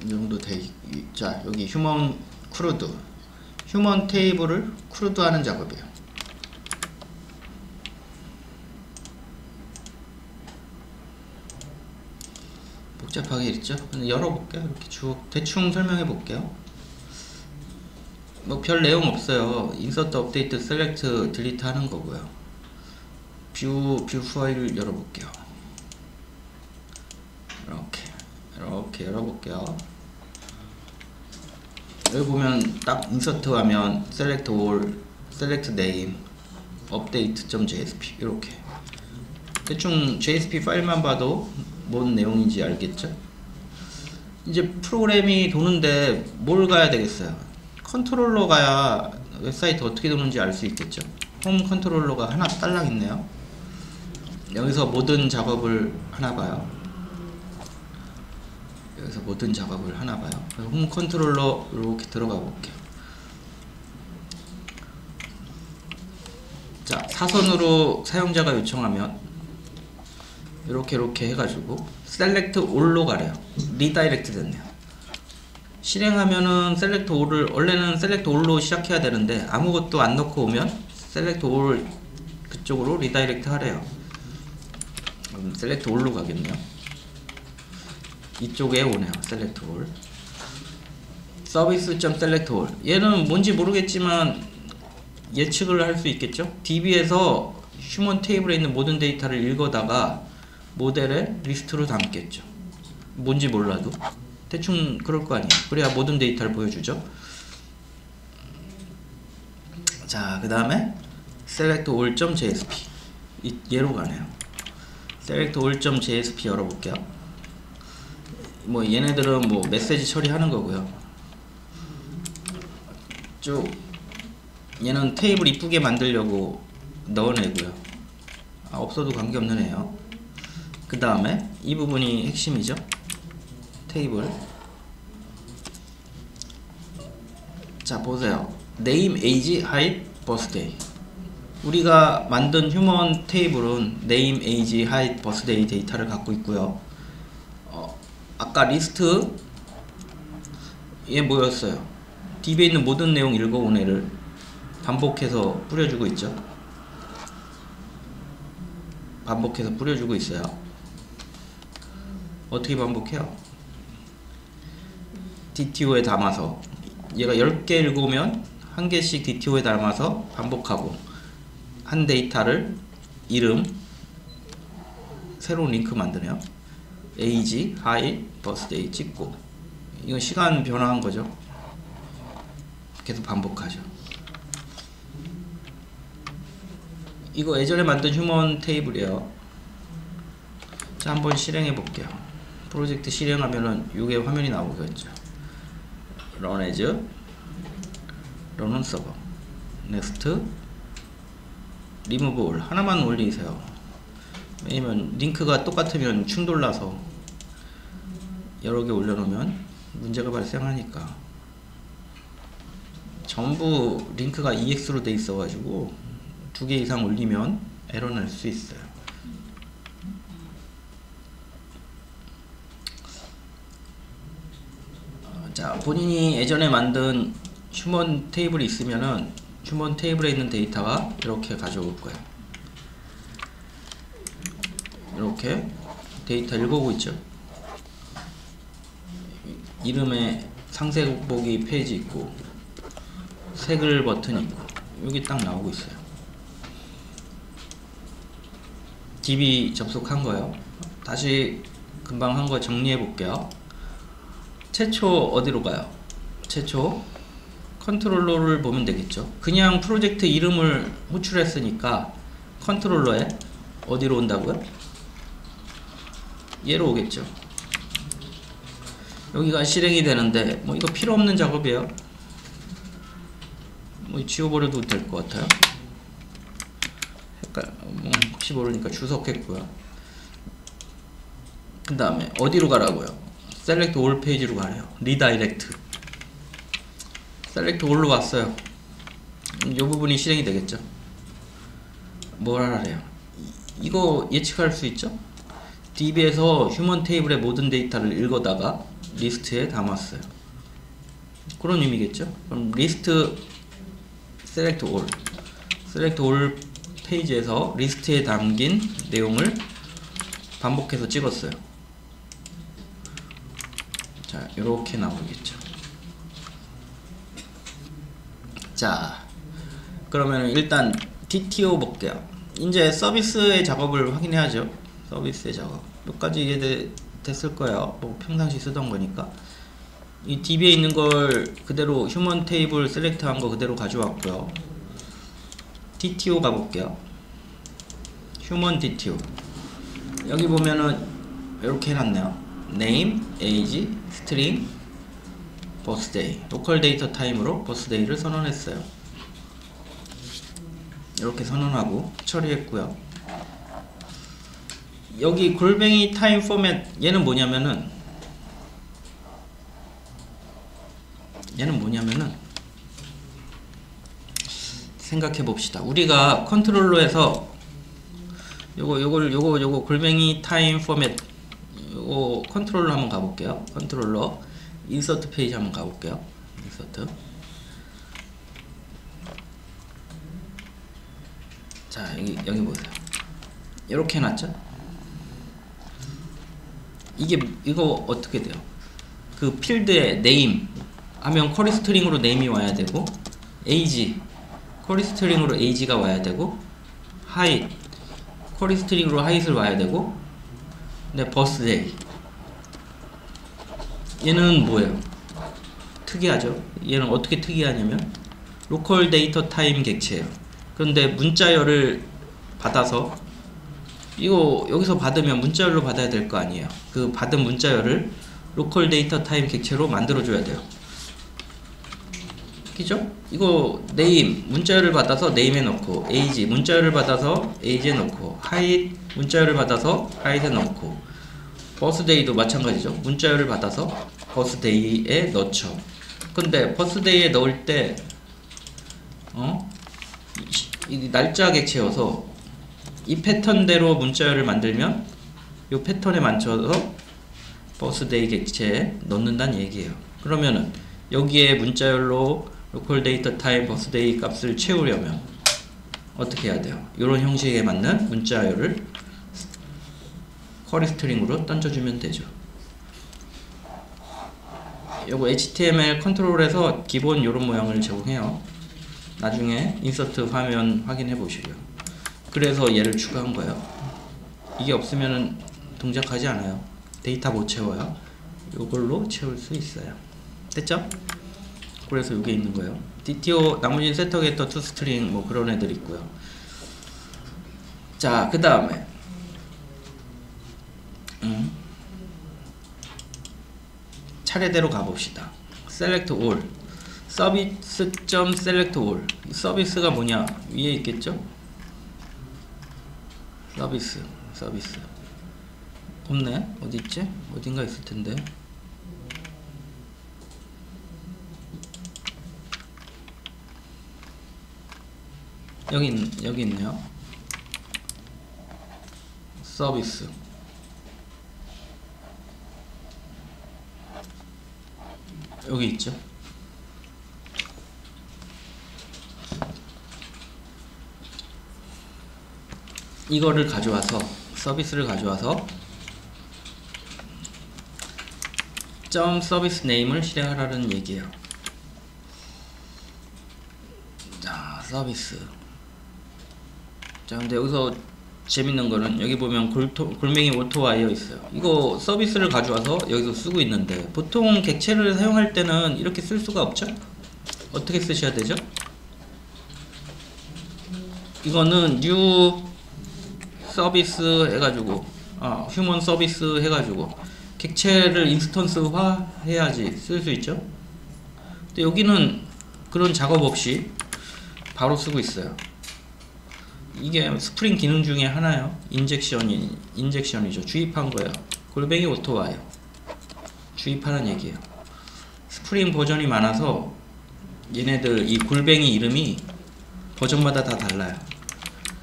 이 정도 자, 여기 휴먼 크루드, 휴먼 테이블을 크루드 하는 작업이에요. 복잡하게 있죠? 열어볼게요. 이렇게 쭉 대충 설명해 볼게요. 뭐 별 내용 없어요. 인서트, 업데이트, 셀렉트, 딜리트 하는 거고요. 뷰 파일 열어볼게요. 이렇게 열어볼게요. 여기 보면 딱 인서트 하면 select all, select name, update.jsp 이렇게 대충 JSP 파일만 봐도 뭔 내용인지 알겠죠? 이제 프로그램이 도는데 뭘 가야 되겠어요? 컨트롤러 가야 웹사이트 어떻게 도는지 알 수 있겠죠? 홈 컨트롤러가 하나 딸랑 있네요. 여기서 모든 작업을 하나 봐요. 여기서 모든 작업을 하나 봐요. 홈 컨트롤러 이렇게 들어가 볼게요. 자, 사선으로 사용자가 요청하면 이렇게 해가지고 셀렉트 올로 가래요. 리다이렉트 됐네요. 실행하면은 셀렉트 올을 원래는 셀렉트 올로 시작해야 되는데 아무것도 안 넣고 오면 셀렉트 올 그쪽으로 리다이렉트 하래요. 그럼 셀렉트 올로 가겠네요. 이쪽에 오네요. 셀렉트 올. 서비스.셀렉트 올. 얘는 뭔지 모르겠지만 예측을 할 수 있겠죠. DB에서 휴먼 테이블에 있는 모든 데이터를 읽어다가 모델에 리스트로 담겠죠. 뭔지 몰라도 대충 그럴 거 아니에요. 그래야 모든 데이터를 보여주죠. 자, 그 다음에 select all.jsp 얘로 가네요. select all.jsp 열어볼게요. 뭐 얘네들은 뭐 메시지 처리하는 거고요. 쭉 얘는 테이블 이쁘게 만들려고 넣어내고요. 없어도 관계없는 애요. 그 다음에 이 부분이 핵심이죠. 테이블. 자, 보세요. name, age, height, birthday. 우리가 만든 휴먼 테이블은 name, age, height, birthday 데이터를 갖고 있고요. 아까 리스트 얘 뭐였어요? DB에 있는 모든 내용 읽어온 애를 반복해서 뿌려주고 있죠. 반복해서 뿌려주고 있어요. 어떻게 반복해요? DTO에 담아서 얘가 10개 읽으면 한 개씩 DTO에 담아서 반복하고 한 데이터를 이름 새로운 링크 만드네요. age, height, birthday 찍고 이건 시간 변화한 거죠. 계속 반복하죠. 이거 예전에 만든 휴먼 테이블이에요. 자, 한번 실행해 볼게요. 프로젝트 실행하면은 이게 화면이 나오겠죠. run as, run on server, next, remove all 하나만 올리세요. 왜냐면 링크가 똑같으면 충돌나서 여러 개 올려놓으면 문제가 발생하니까. 전부 링크가 EX로 돼 있어가지고 2개 이상 올리면 에러 날 수 있어요. 자, 본인이 예전에 만든 휴먼 테이블이 있으면은 휴먼 테이블에 있는 데이터가 이렇게 가져올 거예요. 이렇게 데이터 읽어오고 있죠. 이름에 상세 보기 페이지 있고 색을 버튼 있고 여기 딱 나오고 있어요. DB 접속한 거예요. 다시 금방 한 거 정리해 볼게요. 최초 어디로 가요? 최초 컨트롤러를 보면 되겠죠. 그냥 프로젝트 이름을 호출했으니까 컨트롤러에 어디로 온다고요? 얘로 오겠죠. 여기가 실행이 되는데 뭐 이거 필요 없는 작업이에요. 뭐 지워버려도 될 것 같아요. 뭐 혹시 모르니까 주석했고요. 그 다음에 어디로 가라고요? select all 페이지로 가래요. 리다이렉트. select all로 왔어요. 이 부분이 실행이 되겠죠. 뭘 하래요? 이거 예측할 수 있죠? DB에서 휴먼 테이블의 모든 데이터를 읽어다가 리스트에 담았어요. 그런 의미겠죠. 그럼 리스트 select all 페이지에서 리스트에 담긴 내용을 반복해서 찍었어요. 자, 이렇게 나오겠죠. 자, 그러면 일단 DTO 볼게요. 이제 서비스의 작업을 확인해야죠. 서비스의 작업 몇 가지 이해됐을 거예요. 뭐 평상시 쓰던 거니까. 이 DB에 있는 걸 그대로 휴먼 테이블 셀렉트 한 거 그대로 가져왔고요. DTO 가볼게요. 휴먼 DTO. 여기 보면은 이렇게 해놨네요. name, age, string, birthday. 로컬 데이터 타임으로 birthday를 선언했어요. 이렇게 선언하고 처리했고요. 여기 골뱅이 타임 포맷 얘는 뭐냐면은 생각해 봅시다. 우리가 컨트롤러에서 요거 골뱅이 타임 포맷 요거 컨트롤러 한번 가볼게요. 컨트롤러 인서트 페이지 한번 가볼게요. 인서트. 자, 여기 보세요. 이렇게 해놨죠. 이거 어떻게 돼요? 그 필드에 name 하면 쿼리 스트링으로 name이 와야 되고, age 쿼리 스트링으로 age가 와야 되고, height 쿼리 스트링으로 height을 와야 되고, 근데 birthday 얘는 뭐예요? 특이하죠? 얘는 어떻게 특이하냐면 로컬 데이터 타임 객체예요. 그런데 문자열을 받아서 이거 여기서 받으면 문자열로 받아야 될 거 아니에요. 그 받은 문자열을 로컬 데이터 타임 객체로 만들어 줘야 돼요. 그죠? 이거 name 문자열을 받아서 name에 넣고, age 문자열을 받아서 age에 넣고, height 문자열을 받아서 height에 넣고, birthday도 마찬가지죠. 문자열을 받아서 birthday에 넣죠. 근데 birthday에 넣을 때 이 날짜 객체여서 이 패턴대로 문자열을 만들면 이 패턴에 맞춰서 birthday 객체에 넣는다는 얘기예요. 그러면은 여기에 문자열로 로컬 데이터 타임 birthday 값을 채우려면 어떻게 해야 돼요? 이런 형식에 맞는 문자열을 쿼리 스트링으로 던져주면 되죠. 요거 HTML 컨트롤에서 기본 요런 모양을 제공해요. 나중에 인서트 화면 확인해 보시고요. 그래서 얘를 추가한 거예요. 이게 없으면은 동작하지 않아요. 데이터 못 채워요. 요걸로 채울 수 있어요. 됐죠? 그래서 요게 있는 거예요. DTO 나머지 세터 게터 투 스트링 뭐 그런 애들 있고요. 자, 그 다음에 차례대로 가봅시다. select all 서비스.select all 서비스가 뭐냐? 위에 있겠죠? 서비스 없네? 어디 있지? 어딘가 있을 텐데. 여기 있네요. 서비스 여기 있죠. 이거를 가져와서 서비스를 가져와서 점 서비스 네임을 실행하라는 얘기예요. 자, 서비스. 자, 근데 여기서 재밌는 거는 여기 보면 골뱅이 오토와이어 있어요. 이거 서비스를 가져와서 여기서 쓰고 있는데 보통 객체를 사용할 때는 이렇게 쓸 수가 없죠? 어떻게 쓰셔야 되죠? 이거는 new 서비스 해가지고 휴먼 서비스 해가지고 객체를 인스턴스화 해야지 쓸 수 있죠. 근데 여기는 그런 작업 없이 바로 쓰고 있어요. 이게 스프링 기능 중에 하나요. 인젝션이죠. 주입한 거예요. 골뱅이 오토와요. 주입하는 얘기예요. 스프링 버전이 많아서 얘네들 이 골뱅이 이름이 버전마다 다 달라요.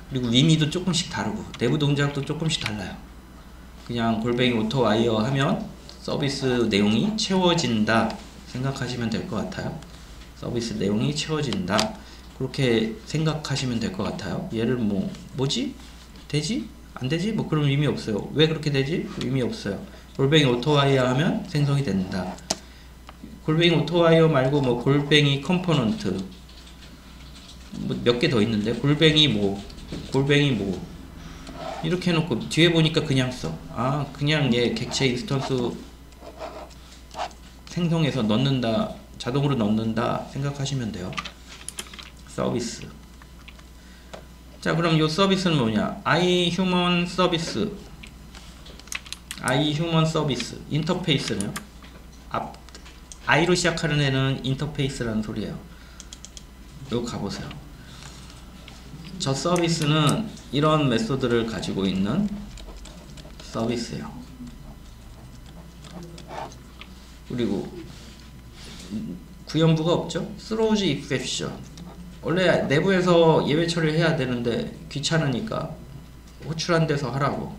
그리고 의미도 조금씩 다르고 내부 동작도 조금씩 달라요. 그냥 골뱅이 오토와이어 하면 서비스 내용이 채워진다 생각하시면 될 것 같아요. 서비스 내용이 채워진다 그렇게 생각하시면 될 것 같아요. 얘를 뭐지? 되지? 안 되지? 뭐 그런 의미 없어요. 왜 그렇게 되지? 의미 없어요. 골뱅이 오토와이어 하면 생성이 된다. 골뱅이 오토와이어 말고 뭐 골뱅이 컴포넌트 뭐 몇 개 더 있는데 골뱅이 뭐 이렇게 해놓고 뒤에 보니까 그냥 써. 아 그냥 얘 객체 인스턴스 생성해서 넣는다 자동으로 넣는다 생각하시면 돼요. 서비스. 자 그럼 이 서비스는 뭐냐? iHuman 서비스. iHuman 서비스. 인터페이스네요. i로 시작하는 애는 인터페이스라는 소리예요. 이거 가보세요. 저 서비스는 이런 메소드를 가지고 있는 서비스예요. 그리고 구현부가 없죠? throws exception. 원래 내부에서 예외 처리를 해야 되는데 귀찮으니까 호출한 데서 하라고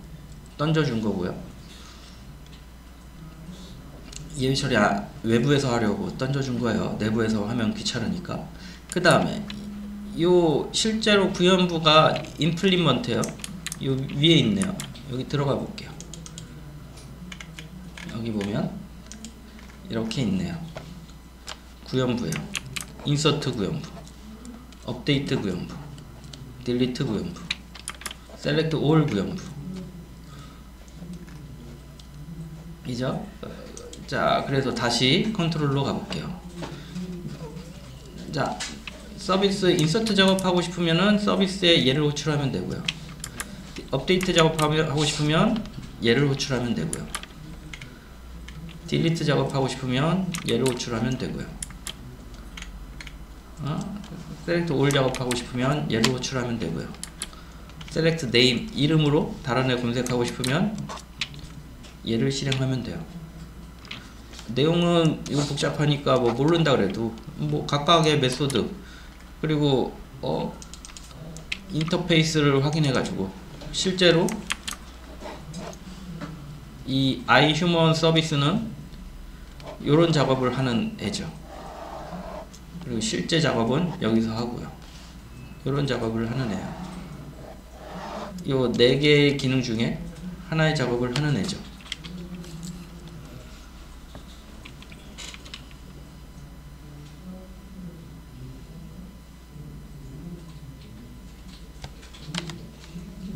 던져준 거고요. 예외 처리 외부에서 하려고 던져준 거예요. 내부에서 하면 귀찮으니까. 그 다음에 요 실제로 구현부가 임플리먼트예요. 요 위에 있네요. 여기 들어가 볼게요. 여기 보면 이렇게 있네요. 구현부예요. 인서트 구현부, 업데이트 구현부, 딜리트 구현부, 셀렉트 올 구현부. 이죠? 자, 그래서 다시 컨트롤로 가볼게요. 자, 서비스 인서트 작업하고 싶으면은 서비스에 얘를 호출하면 되고요. 업데이트 작업하고 싶으면 얘를 호출하면 되고요. 딜리트 작업하고 싶으면 얘를 호출하면 되고요. 셀렉트 올 작업하고 싶으면 얘를 호출하면 되고요. 셀렉트 네임 이름으로 다른 애 검색하고 싶으면 얘를 실행하면 돼요. 내용은 이거 복잡하니까 뭐 모른다 그래도 뭐 각각의 메소드 그리고 인터페이스를 확인해 가지고 실제로 이 iHuman 서비스는 이런 작업을 하는 애죠. 그리고 실제 작업은 여기서 하고요. 이런 작업을 하는 애요. 요 4개의 기능 중에 하나의 작업을 하는 애죠.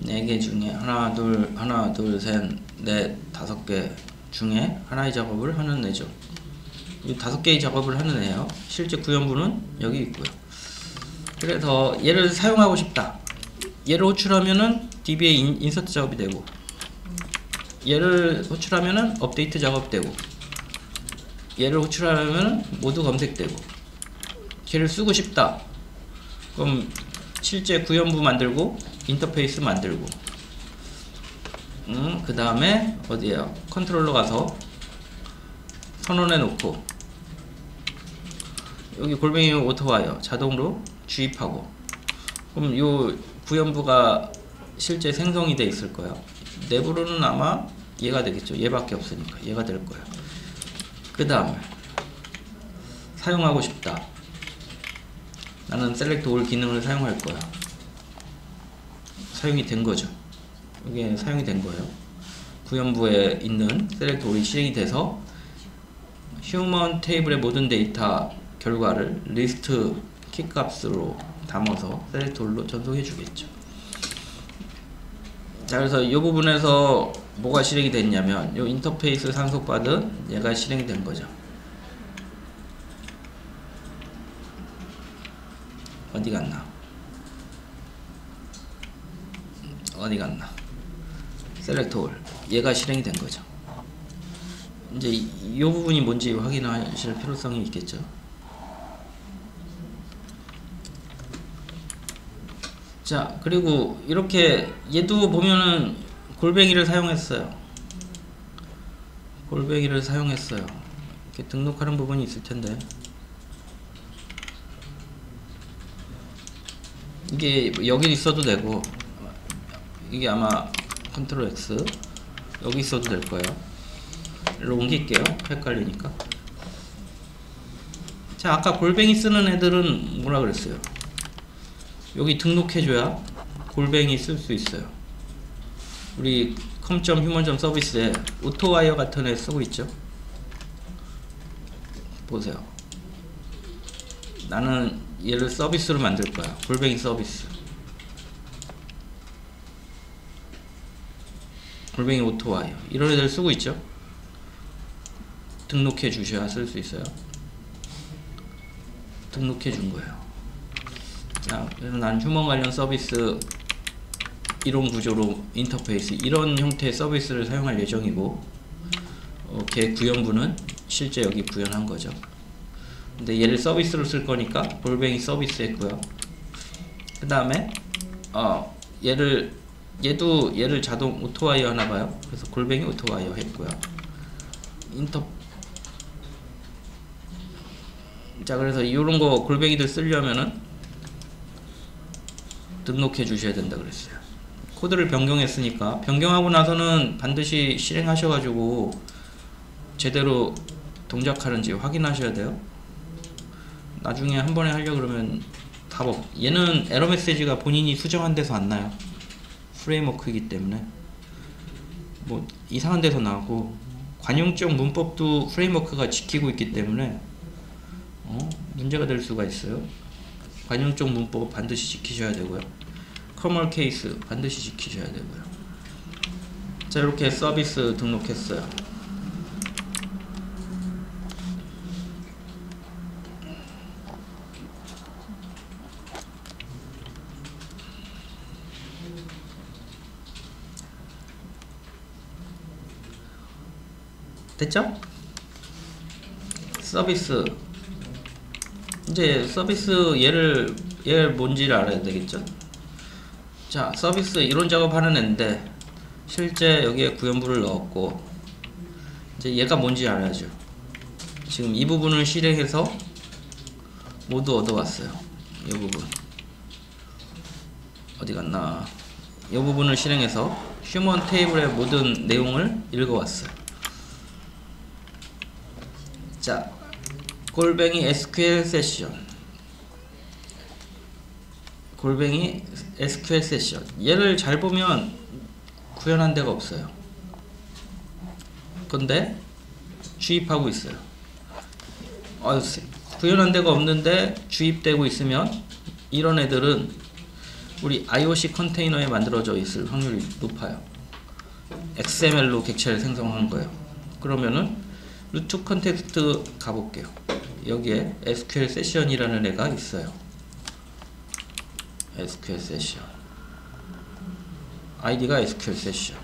네 개 중에 하나 둘 셋 넷 5개 중에 하나의 작업을 하는 애죠. 이 5개의 작업을 하는 애예요. 실제 구현부는 여기 있고요. 그래서 얘를 사용하고 싶다. 얘를 호출하면은 DB에 인서트 작업이 되고, 얘를 호출하면은 업데이트 작업되고, 얘를 호출하면은 모두 검색되고. 걔를 쓰고 싶다. 그럼 실제 구현부 만들고 인터페이스 만들고. 그 다음에 어디에요? 컨트롤러 가서 선언해 놓고 여기 골뱅이 오토와이어 자동으로 주입하고. 그럼 요 구현부가 실제 생성이 돼 있을 거예요. 내부로는 아마 얘가 되겠죠. 얘밖에 없으니까 얘가 될 거예요. 그 다음에 사용하고 싶다. 나는 셀렉트 올 기능을 사용할 거야. 사용이 된 거죠. 이게 사용이 된 거예요. 구현부에 있는 셀렉트 올이 실행이 돼서 휴먼 테이블의 모든 데이터 결과를 리스트 키 값으로 담아서 셀렉트 올로 전송해 주겠죠. 자, 그래서 이 부분에서 뭐가 실행이 됐냐면 이 인터페이스 상속받은 얘가 실행이 된 거죠. 어디 갔나? 셀렉트 올 얘가 실행이 된 거죠. 이제 이 부분이 뭔지 확인하실 필요성이 있겠죠. 자, 그리고 이렇게 얘도 보면은 골뱅이를 사용했어요. 이렇게 등록하는 부분이 있을 텐데 이게 여기 있어도 되고, 이게 아마 컨트롤 X 여기 있어도 될 거예요. 일로 옮길게요. 헷갈리니까. 자, 아까 골뱅이 쓰는 애들은 뭐라 그랬어요? 여기 등록해줘야 골뱅이 쓸 수 있어요. 우리 컴.휴먼 서비스에 오토와이어 같은 애 쓰고 있죠. 보세요. 나는 얘를 서비스로 만들 거야. 골뱅이 서비스. 골뱅이 오토와이어. 이런 애들 쓰고 있죠. 등록해 주셔야 쓸 수 있어요. 등록해 준 거예요. 자, 그래서 난 휴먼 관련 서비스 이런 구조로 인터페이스 이런 형태의 서비스를 사용할 예정이고, 걔 구현부는 실제 여기 구현한 거죠. 근데 얘를 서비스로 쓸 거니까 골뱅이 서비스 했고요. 그 다음에 얘를 자동 오토와이어 하나봐요. 그래서 골뱅이 오토와이어 했고요. 자, 그래서 이런거 골뱅이들 쓰려면은 등록해 주셔야 된다 그랬어요. 코드를 변경했으니까 변경하고 나서는 반드시 실행하셔가지고 제대로 동작하는지 확인하셔야 돼요. 나중에 한 번에 하려 그러면 답 없. 얘는 에러 메시지가 본인이 수정한 데서 안 나요. 프레임워크이기 때문에 뭐 이상한 데서 나오고, 관용적 문법도 프레임워크가 지키고 있기 때문에 문제가 될 수가 있어요. 관용적 문법 반드시 지키셔야 되고요. 커멀 케이스 반드시 지키셔야 되고요. 자, 이렇게 서비스 등록했어요. 됐죠? 서비스. 이제 서비스 얘를 뭔지를 알아야 되겠죠? 자, 서비스 이론 작업하는 애인데 실제 여기에 구현부를 넣었고, 이제 얘가 뭔지 알아야죠. 지금 이 부분을 실행해서 모두 얻어왔어요. 이 부분 어디 갔나? 이 부분을 실행해서 휴먼 테이블의 모든 내용을 읽어왔어요. 자, 골뱅이 SQL 세션, 골뱅이 SQL 세션. 얘를 잘 보면 구현한 데가 없어요. 근데 주입하고 있어요. 구현한 데가 없는데 주입되고 있으면 이런 애들은 우리 IOC 컨테이너에 만들어져 있을 확률이 높아요. XML로 객체를 생성한 거예요. 그러면은 루트 컨텍스트 가볼게요. 여기에 SQL 세션이라는 애가 있어요. SQL 세션 아이디가 SQL 세션.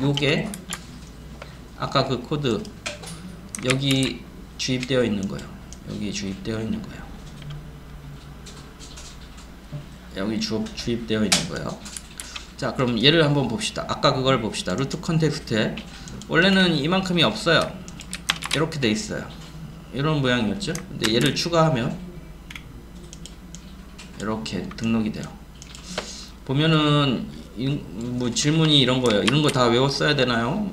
요게 아까 그 코드 여기 주입되어 있는 거예요. 여기 주입되어 있는 거예요. 여기 주입되어 있는 거예요. 자, 그럼 얘를 한번 봅시다. 아까 그걸 봅시다. 루트 컨텍스트에 원래는 이만큼이 없어요. 이렇게 돼 있어요. 이런 모양이었죠. 근데 얘를 추가하면 이렇게 등록이 돼요. 보면은 뭐 질문이 이런 거예요. 이런 거 다 외웠어야 되나요?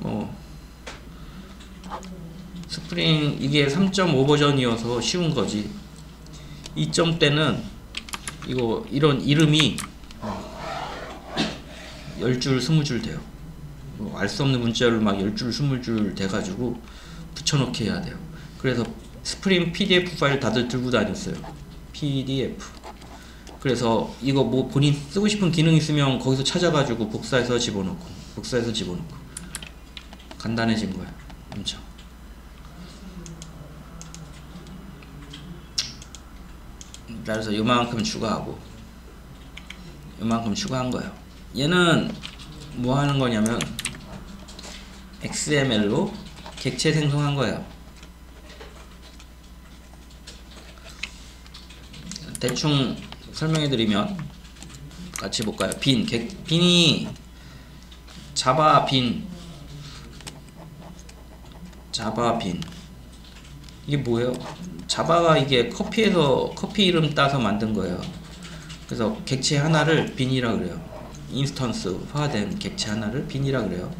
스프링 이게 3.5 버전이어서 쉬운 거지. 2점 때는 이런 이름이 10줄 20줄 돼요. 알 수 없는 문자를 막 10줄 20줄 돼가지고 붙여넣기 해야 돼요. 그래서 스프링 PDF 파일 다들 들고 다녔어요. PDF. 그래서 이거 뭐 본인 쓰고 싶은 기능 있으면 거기서 찾아가지고 복사해서 집어넣고 간단해진 거야. 엄청. 그래서 요만큼 추가하고 요만큼 추가한 거예요. 얘는 뭐 하는 거냐면 XML로 객체 생성한 거예요. 대충 설명해드리면 같이 볼까요? 빈이 자바 빈 이게 뭐예요? 자바가 이게 커피 이름 따서 만든 거예요. 그래서 객체 하나를 빈이라 그래요. 인스턴스화된 객체 하나를 빈이라 그래요.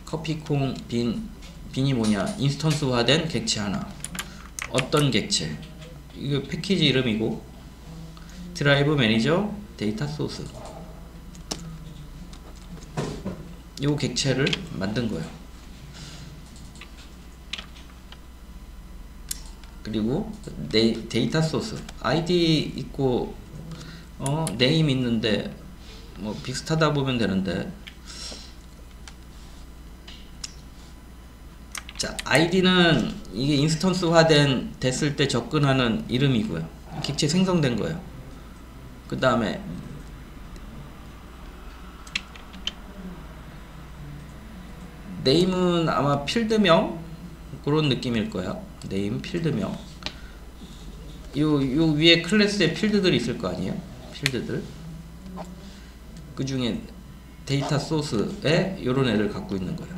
커피콩 빈이 뭐냐? 인스턴스화된 객체 하나. 어떤 객체? 이거 패키지 이름이고, 드라이브 매니저 데이터 소스. 요 객체를 만든 거예요. 그리고 데이터 소스 아이디 있고 네임 있는데 뭐 비슷하다 보면 되는데, 자, 아이디는 이게 인스턴스화된 됐을 때 접근하는 이름이고요. 객체 생성된 거예요. 그 다음에 네임은 아마 필드명 그런 느낌일 거야. 네임 필드명. 요 위에 클래스에 필드들이 있을 거 아니에요? 필드들. 그 중에 데이터 소스에 요런 애를 갖고 있는 거예요.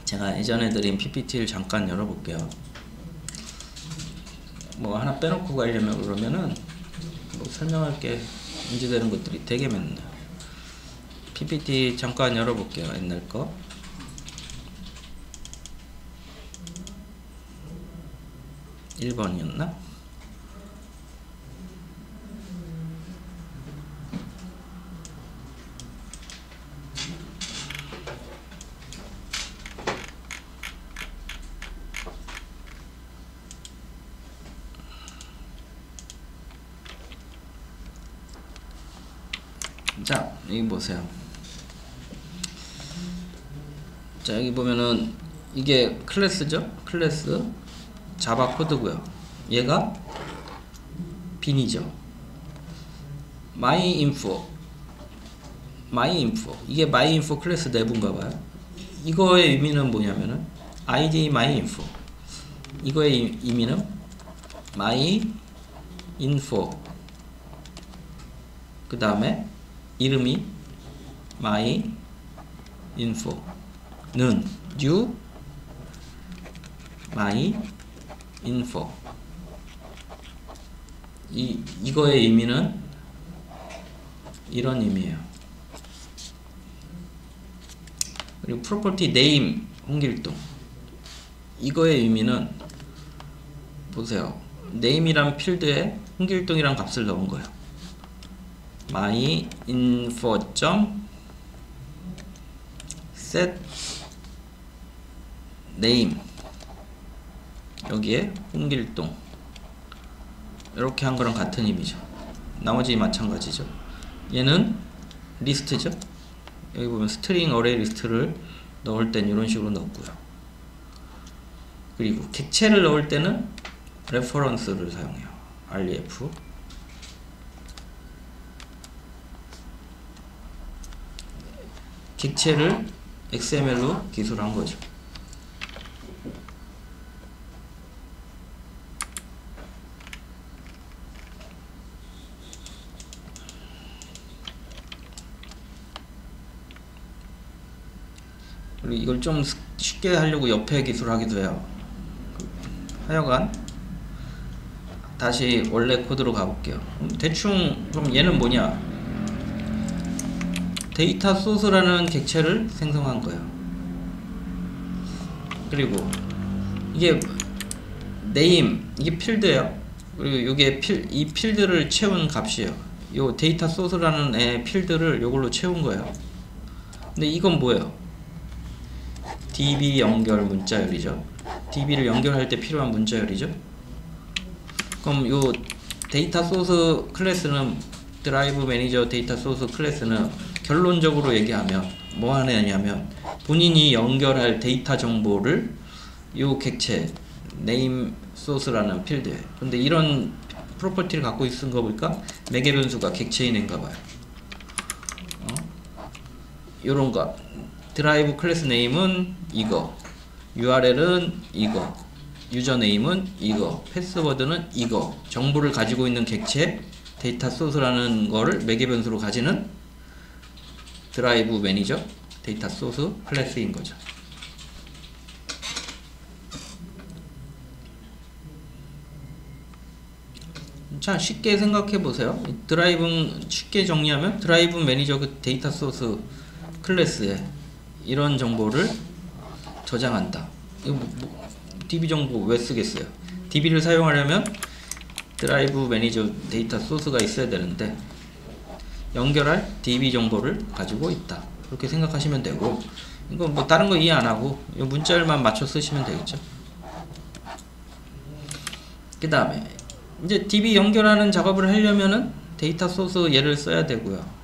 제가 예전에 드린 PPT를 잠깐 열어볼게요. 뭐 하나 빼놓고 가려면 그러면은 뭐 설명할 게 문제되는 것들이 되게 많네요. PPT 잠깐 열어볼게요. 옛날 거. (1번이었나) 자, 여기 보세요. 자, 여기 보면은 이게 클래스죠? 클래스 자바 코드고요. 얘가 빈이죠. myinfo 이게 myinfo 클래스 내부인가봐요. 이거의 의미는 뭐냐면은 id myinfo, 이거의 의미는 myinfo, 그 다음에 이름이 myinfo는 new myinfo. 이거의 의미는 이런 의미예요. 그리고 property name 홍길동, 이거의 의미는 보세요. name이란 필드에 홍길동이란 값을 넣은 거예요. myinfo.set name, 여기에 홍길동 이렇게 한 거랑 같은 의미죠. 나머지 마찬가지죠. 얘는 리스트죠. 여기 보면 스트링 어레이 리스트를 넣을 땐 이런 식으로 넣고요. 그리고 객체를 넣을 때는 레퍼런스를 사용해요. ref. 객체를 XML로 기술한 거죠. 그리고 이걸 좀 쉽게 하려고 옆에 기술하기도 해요. 하여간 다시 원래 코드로 가볼게요. 대충 그럼 얘는 뭐냐? 데이터 소스라는 객체를 생성한 거예요. 그리고 이게 name, 이게 필드예요. 그리고 이게 이 필드를 채운 값이에요. 요 데이터 소스라는 애 필드를 요걸로 채운 거예요. 근데 이건 뭐예요? DB 연결 문자열이죠. DB를 연결할 때 필요한 문자열이죠. 그럼 요 데이터 소스 클래스는, 드라이브 매니저 데이터 소스 클래스는 결론적으로 얘기하면 뭐 하냐면 본인이 연결할 데이터 정보를 요 객체 name source라는 필드에, 근데 이런 프로퍼티를 갖고 있은 거 보니까 매개 변수가 객체인 애인가 봐요. 요런 거 드라이브 클래스 네임은 이거, URL은 이거, 유저 네임은 이거, 패스워드는 이거, 정보를 가지고 있는 객체 데이터 소스라는 거를 매개 변수로 가지는 드라이브 매니저 데이터 소스 클래스인 거죠. 자, 쉽게 생각해 보세요. 드라이브는 쉽게 정리하면 드라이브 매니저 그 데이터 소스 클래스에 이런 정보를 저장한다. 이거 DB 정보 왜 쓰겠어요? DB를 사용하려면 드라이브 매니저 데이터 소스가 있어야 되는데 연결할 DB 정보를 가지고 있다. 그렇게 생각하시면 되고, 이거 뭐 다른 거 이해 안 하고 이 문자열만 맞춰 쓰시면 되겠죠. 그 다음에 이제 DB 연결하는 작업을 하려면은 데이터 소스 얘를 써야 되고요.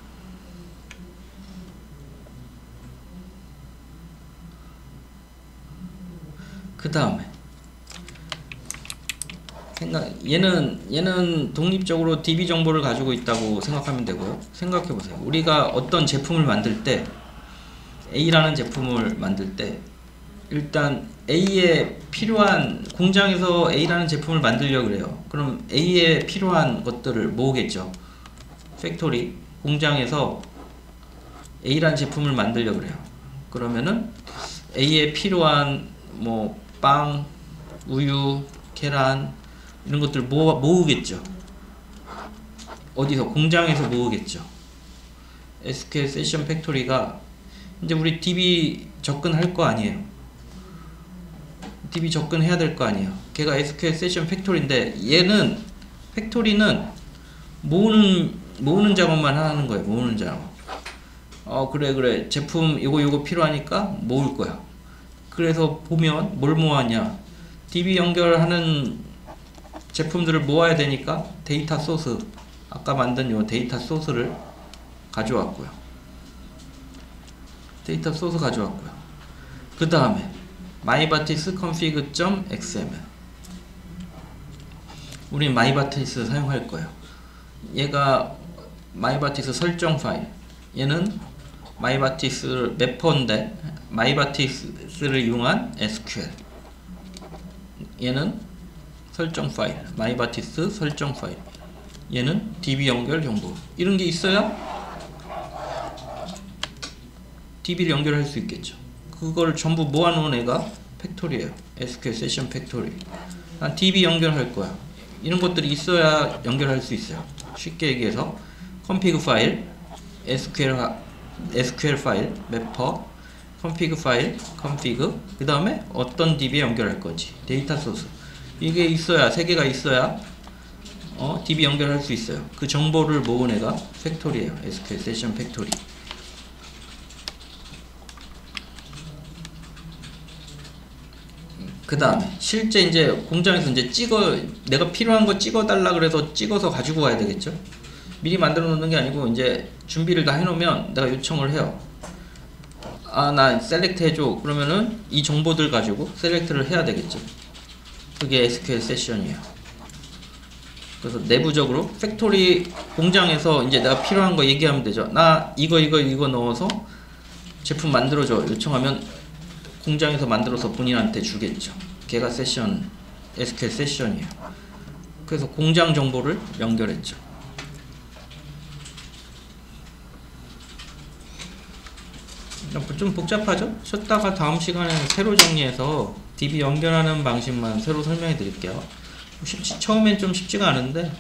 그 다음에 얘는 독립적으로 DB 정보를 가지고 있다고 생각하면 되고요. 생각해 보세요. 우리가 어떤 제품을 만들 때, A라는 제품을 만들 때 일단 A에 필요한, 공장에서 A라는 제품을 만들려고 그래요. 그럼 A에 필요한 것들을 모으겠죠. 팩토리, 공장에서 A라는 제품을 만들려고 그래요. 그러면은 A에 필요한 뭐 빵, 우유, 계란 이런 것들 모으겠죠. 어디서? 공장에서 모으겠죠. SQL 세션 팩토리가 이제 우리 DB 접근할 거 아니에요. DB 접근해야 될 거 아니에요. 걔가 SQL 세션 팩토리인데 얘는 팩토리는 모으는 작업만 하는 거예요. 모으는 작업. 그래 제품 요거 필요하니까 모을 거야. 그래서 보면 뭘 모았냐, DB 연결하는 제품들을 모아야 되니까 데이터 소스, 아까 만든 요 데이터 소스를 가져왔고요. 데이터 소스 가져왔고요. 그 다음에 myBatis config.xml, 우리 myBatis 사용할 거예요. 얘가 myBatis 설정 파일, 얘는 myBatis 매퍼인데 myBatis를 이용한 SQL, 얘는 설정 파일, myBatis 설정 파일, 얘는 DB 연결 정보. 이런 게 있어야 DB를 연결할 수 있겠죠. 그걸 전부 모아놓은 애가 팩토리예요. SQL 세션 팩토리. 난 DB 연결할 거야. 이런 것들이 있어야 연결할 수 있어요. 쉽게 얘기해서 config 파일, SQL 파일, 매퍼, config 파일, config, 그 다음에 어떤 DB에 연결할 건지, 데이터 소스. 이게 있어야, 세 개가 있어야 DB 연결할 수 있어요. 그 정보를 모은 애가 팩토리예요. SQL 세션 팩토리. 그 다음에 실제 이제 공장에서 이제 내가 필요한 거 찍어달라 그래서 찍어서 가지고 와야 되겠죠. 미리 만들어 놓는 게 아니고 이제 준비를 다 해놓으면 내가 요청을 해요. 나 셀렉트 해줘. 그러면은 이 정보들 가지고 셀렉트를 해야 되겠죠. 그게 SQL 세션이에요. 그래서 내부적으로 팩토리 공장에서 이제 내가 필요한 거 얘기하면 되죠. 나 이거 넣어서 제품 만들어줘 요청하면 공장에서 만들어서 본인한테 주겠죠. 걔가 세션, SQL 세션이에요. 그래서 공장 정보를 연결했죠. 좀 복잡하죠? 쉬었다가 다음 시간에 새로 정리해서 DB 연결하는 방식만 새로 설명해 드릴게요. 처음엔 좀 쉽지가 않은데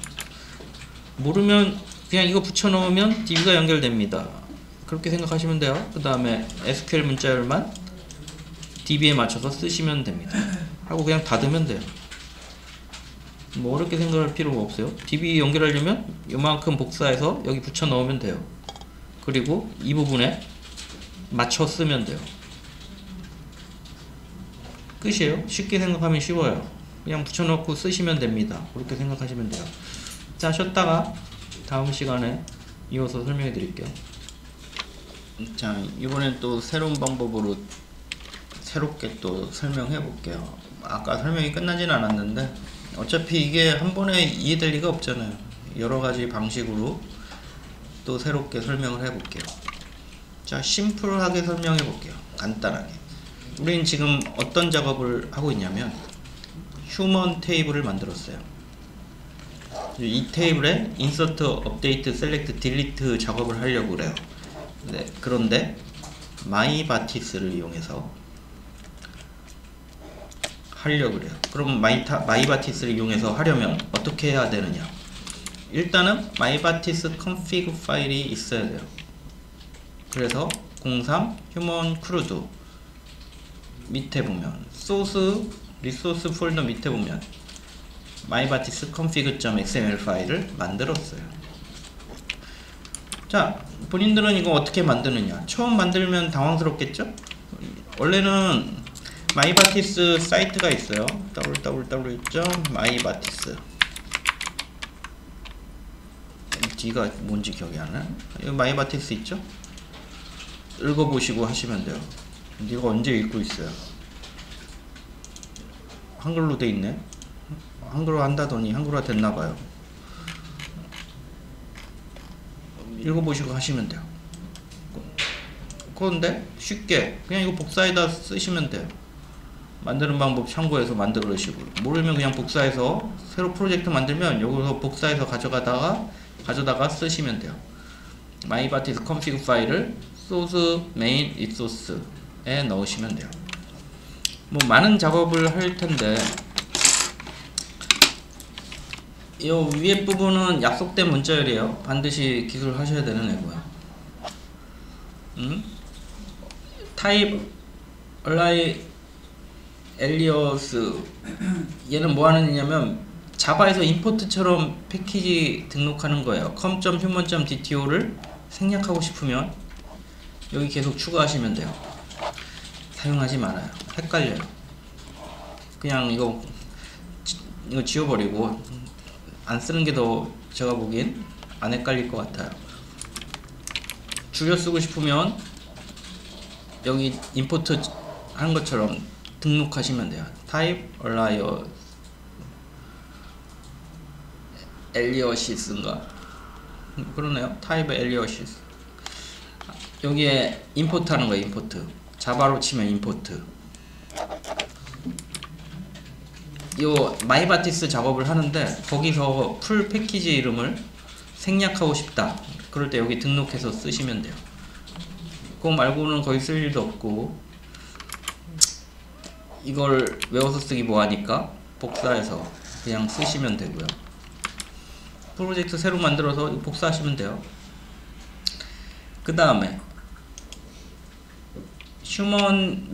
모르면 그냥 이거 붙여 넣으면 DB가 연결됩니다. 그렇게 생각하시면 돼요. 그 다음에 SQL 문자열만 DB에 맞춰서 쓰시면 됩니다. 하고 그냥 닫으면 돼요. 뭐 어렵게 생각할 필요가 없어요. DB 연결하려면 요만큼 복사해서 여기 붙여 넣으면 돼요. 그리고 이 부분에 맞춰 쓰면 돼요. 끝이에요. 쉽게 생각하면 쉬워요. 그냥 붙여놓고 쓰시면 됩니다. 그렇게 생각하시면 돼요. 자, 쉬었다가 다음 시간에 이어서 설명해 드릴게요. 자, 이번엔 또 새로운 방법으로 새롭게 또 설명해 볼게요. 아까 설명이 끝나진 않았는데 어차피 이게 한 번에 이해될 리가 없잖아요. 여러 가지 방식으로 또 새롭게 설명을 해 볼게요. 자, 심플하게 설명해 볼게요. 간단하게. 우린 지금 어떤 작업을 하고 있냐면 휴먼 테이블을 만들었어요. 이 테이블에 인서트, 업데이트, 셀렉트, 딜리트 작업을 하려고 그래요. 네, 그런데 myBatis를 이용해서 하려고 그래요. 그럼 myBatis를 이용해서 하려면 어떻게 해야 되느냐? 일단은 myBatis config 파일이 있어야 돼요. 그래서 03 휴먼 크루드 밑에 보면 소스 리소스 폴더 밑에 보면 마이바티스 config.xml 파일을 만들었어요. 자, 본인들은 이거 어떻게 만드느냐? 처음 만들면 당황스럽겠죠? 원래는 마이바티스 사이트가 있어요. www.mybatis D가 뭔지 기억이 안 나요? 이거 마이바티스 있죠? 읽어보시고 하시면 돼요. 이거 언제 읽고 있어요? 한글로 돼 있네. 한글로 한다더니 한글화 됐나봐요. 읽어보시고 하시면 돼요. 그런데 쉽게 그냥 이거 복사해다 쓰시면 돼요. 만드는 방법 참고해서 만들으시고, 모르면 그냥 복사해서 새로 프로젝트 만들면 여기서 복사해서 가져다가 쓰시면 돼요. 마이바티스 config 파일을 source main resource에 넣으시면 돼요. 뭐 많은 작업을 할 텐데 이 위에 부분은 약속된 문자열이에요. 반드시 기술하셔야 되는 애고요. 타입 얼라이 엘리어스 얘는 뭐 하는 애냐면 자바에서 임포트처럼 패키지 등록하는 거예요. com.human.dto를 생략하고 싶으면 여기 계속 추가하시면 돼요. 사용하지 말아요. 헷갈려요. 그냥 이거 지워버리고 안 쓰는 게 더 제가 보기엔 안 헷갈릴 것 같아요. 줄여 쓰고 싶으면 여기 임포트 한 것처럼 등록하시면 돼요. 타입 얼라이어 엘리어시스인가 그러네요. 타입 엘리어시스 여기에 임포트 하는 거예요. 임포트 자바로 치면 임포트. 요 마이바티스 작업을 하는데 거기서 풀 패키지 이름을 생략하고 싶다 그럴 때 여기 등록해서 쓰시면 돼요. 그거 말고는 거의 쓸 일도 없고, 이걸 외워서 쓰기 뭐하니까 복사해서 그냥 쓰시면 되고요. 프로젝트 새로 만들어서 복사하시면 돼요. 그 다음에 휴먼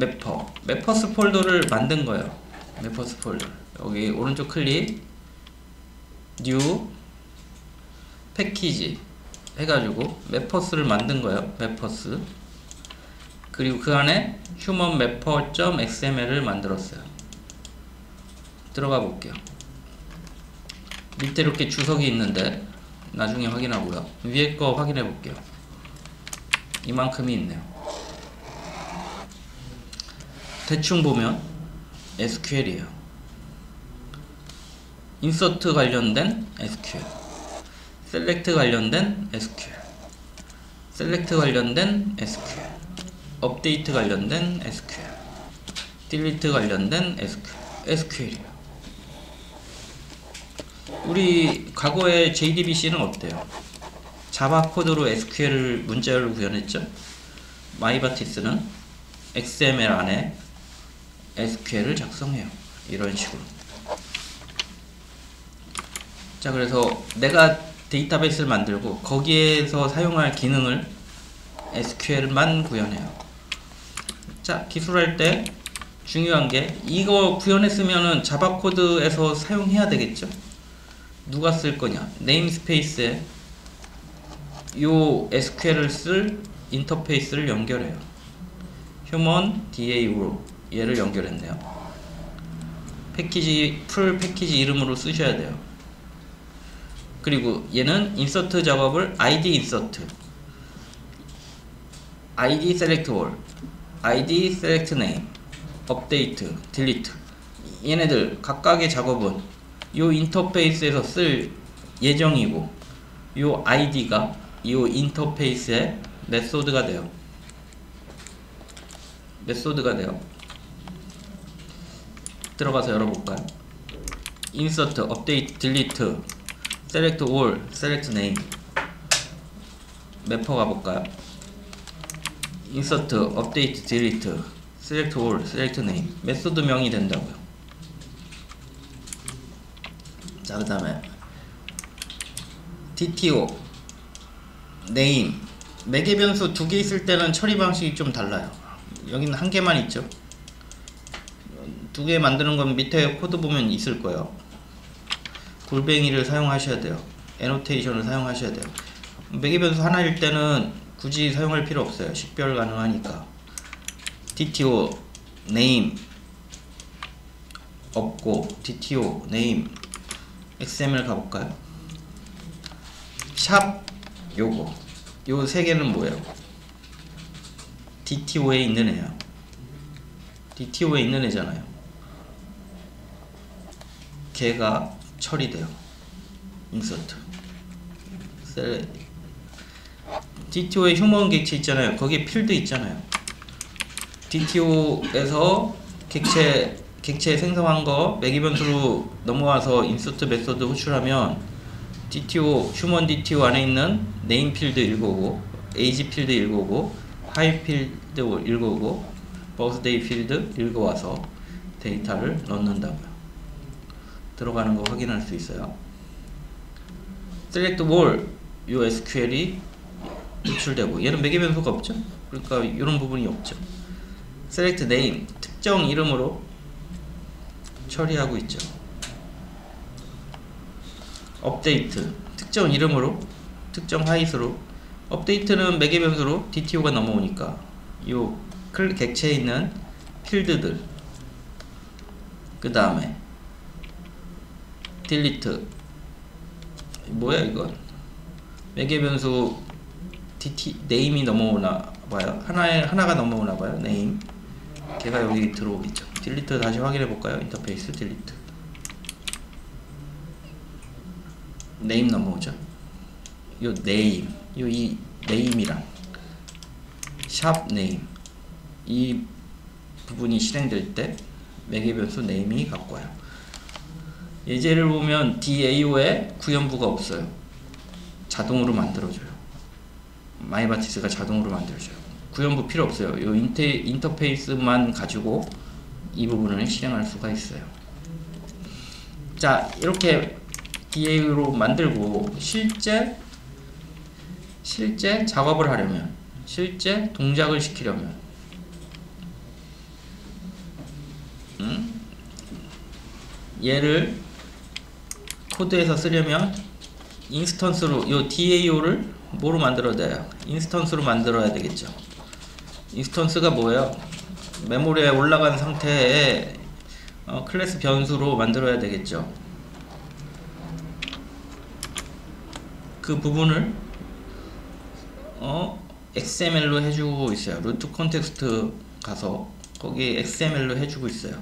매퍼스 폴더를 만든 거예요. 매퍼스 폴더 여기 오른쪽 클릭 뉴 패키지 해가지고 매퍼스를 만든 거예요. 매퍼스. 그리고 그 안에 human mapper.xml을 만들었어요. 들어가 볼게요. 밑에 이렇게 주석이 있는데 나중에 확인하고요. 위에 거 확인해 볼게요. 이만큼이 있네요. 대충 보면 SQL이에요. 인서트 관련된 SQL, 셀렉트 관련된 SQL, 셀렉트 관련된 SQL, 업데이트 관련된 SQL, 딜리트 관련된 SQL이에요. 우리 과거의 JDBC는 어때요? 자바 코드로 SQL을 문자열로 구현했죠? 마이바티스는 XML 안에 SQL을 작성해요. 이런 식으로. 자, 그래서 내가 데이터베이스를 만들고 거기에서 사용할 기능을 SQL만 구현해요. 자, 기술할 때 중요한 게 이거 구현했으면은 자바 코드에서 사용해야 되겠죠? 누가 쓸 거냐? 네임스페이스에 요 SQL을 쓸 인터페이스를 연결해요. 휴먼 DA로 얘를 연결했네요. 패키지 풀 패키지 이름으로 쓰셔야 돼요. 그리고 얘는 인서트 작업을 ID 인서트, ID select all, ID select name, 업데이트, 딜리트 얘네들 각각의 작업은 요 인터페이스에서 쓸 예정이고 요 ID가 요 인터페이스의 메소드가 돼요. 들어가서 열어볼까요? 인서트, 업데이트, 딜리트, select all, select name 매퍼 가볼까요? 인서트, 업데이트, 딜리트, select all, select name 메소드명이 된다고요. 자, 그 다음에 DTO, name, 매개 변수 두 개 있을 때는 처리 방식이 좀 달라요. 여기는 한 개만 있죠. 두 개 만드는 건 밑에 코드 보면 있을 거예요. 골뱅이를 사용하셔야 돼요. 애노테이션을 사용하셔야 돼요. 매개 변수 하나일 때는 굳이 사용할 필요 없어요. 식별 가능하니까. DTO name 없고 DTO name XML 가볼까요? 샵 요거 요 세 개는 뭐예요? DTO에 있는 애야. DTO에 있는 애잖아요. 걔가 처리돼요. 인서트 DTO에 휴먼 객체 있잖아요. 거기에 필드 있잖아요. DTO에서 객체 생성한 거 매개 변수로 넘어와서 인서트 메소드 호출하면 DTO 휴먼 DTO 안에 있는 네임 필드 읽어오고 에이지 필드 읽어오고 하이 필드 읽어오고 버스데이 필드 읽어와서 데이터를 넣는다고요. 들어가는 거 확인할 수 있어요. select all 요 SQL이 유출되고 얘는 매개 변수가 없죠. 그러니까 이런 부분이 없죠. select name 특정 이름으로 처리하고 있죠. update 특정 이름으로 특정 하이스로 업데이트는 매개 변수로 DTO가 넘어오니까 요 객체에 있는 필드들 그 다음에 delete 뭐야 이건 매개 변수 name이 넘어오나봐요. 하나가 넘어오나봐요. name 걔가 여기 들어오겠죠. delete 다시 확인해볼까요? 인터페이스 delete name 넘어오죠. 요 name 이 name이랑 샵 name 이 부분이 실행될 때 매개 변수 name이 갖고 와요. 예제를 보면 DAO에 구현부가 없어요. 자동으로 만들어줘요. 마이바티스가 자동으로 만들어줘요. 구현부 필요 없어요. 요 인터페이스만 가지고 이 부분을 실행할 수가 있어요. 자, 이렇게 DAO로 만들고 실제 작업을 하려면, 실제 동작을 시키려면 얘를 코드에서 쓰려면 인스턴스로 요 DAO를 뭐로 만들어야 돼요? 인스턴스로 만들어야 되겠죠. 인스턴스가 뭐예요? 메모리에 올라간 상태에 클래스 변수로 만들어야 되겠죠. 그 부분을 XML로 해주고 있어요. 루트 컨텍스트 가서 거기 XML로 해주고 있어요.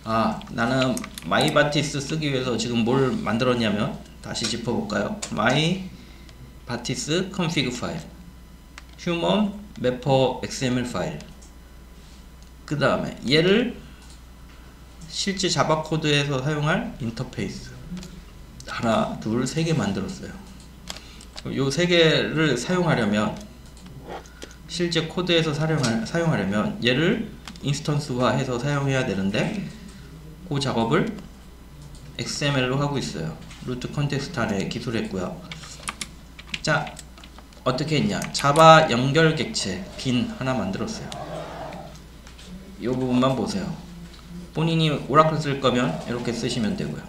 아, 나는 마이바티스 쓰기 위해서 지금 뭘 만들었냐면 다시 짚어볼까요? 마이바티스 config 파일, human mapper XML 파일. 그 다음에 얘를 실제 자바 코드에서 사용할 인터페이스 하나, 둘, 세 개 만들었어요. 요 세 개를 사용하려면 실제 코드에서 사용하려면 얘를 인스턴스화 해서 사용해야 되는데 그 작업을 XML로 하고 있어요. 루트 컨텍스트 안에 기술했고요. 자, 어떻게 했냐? 자바 연결 객체 빈 하나 만들었어요. 이 부분만 보세요. 본인이 오라클 쓸 거면 이렇게 쓰시면 되고요.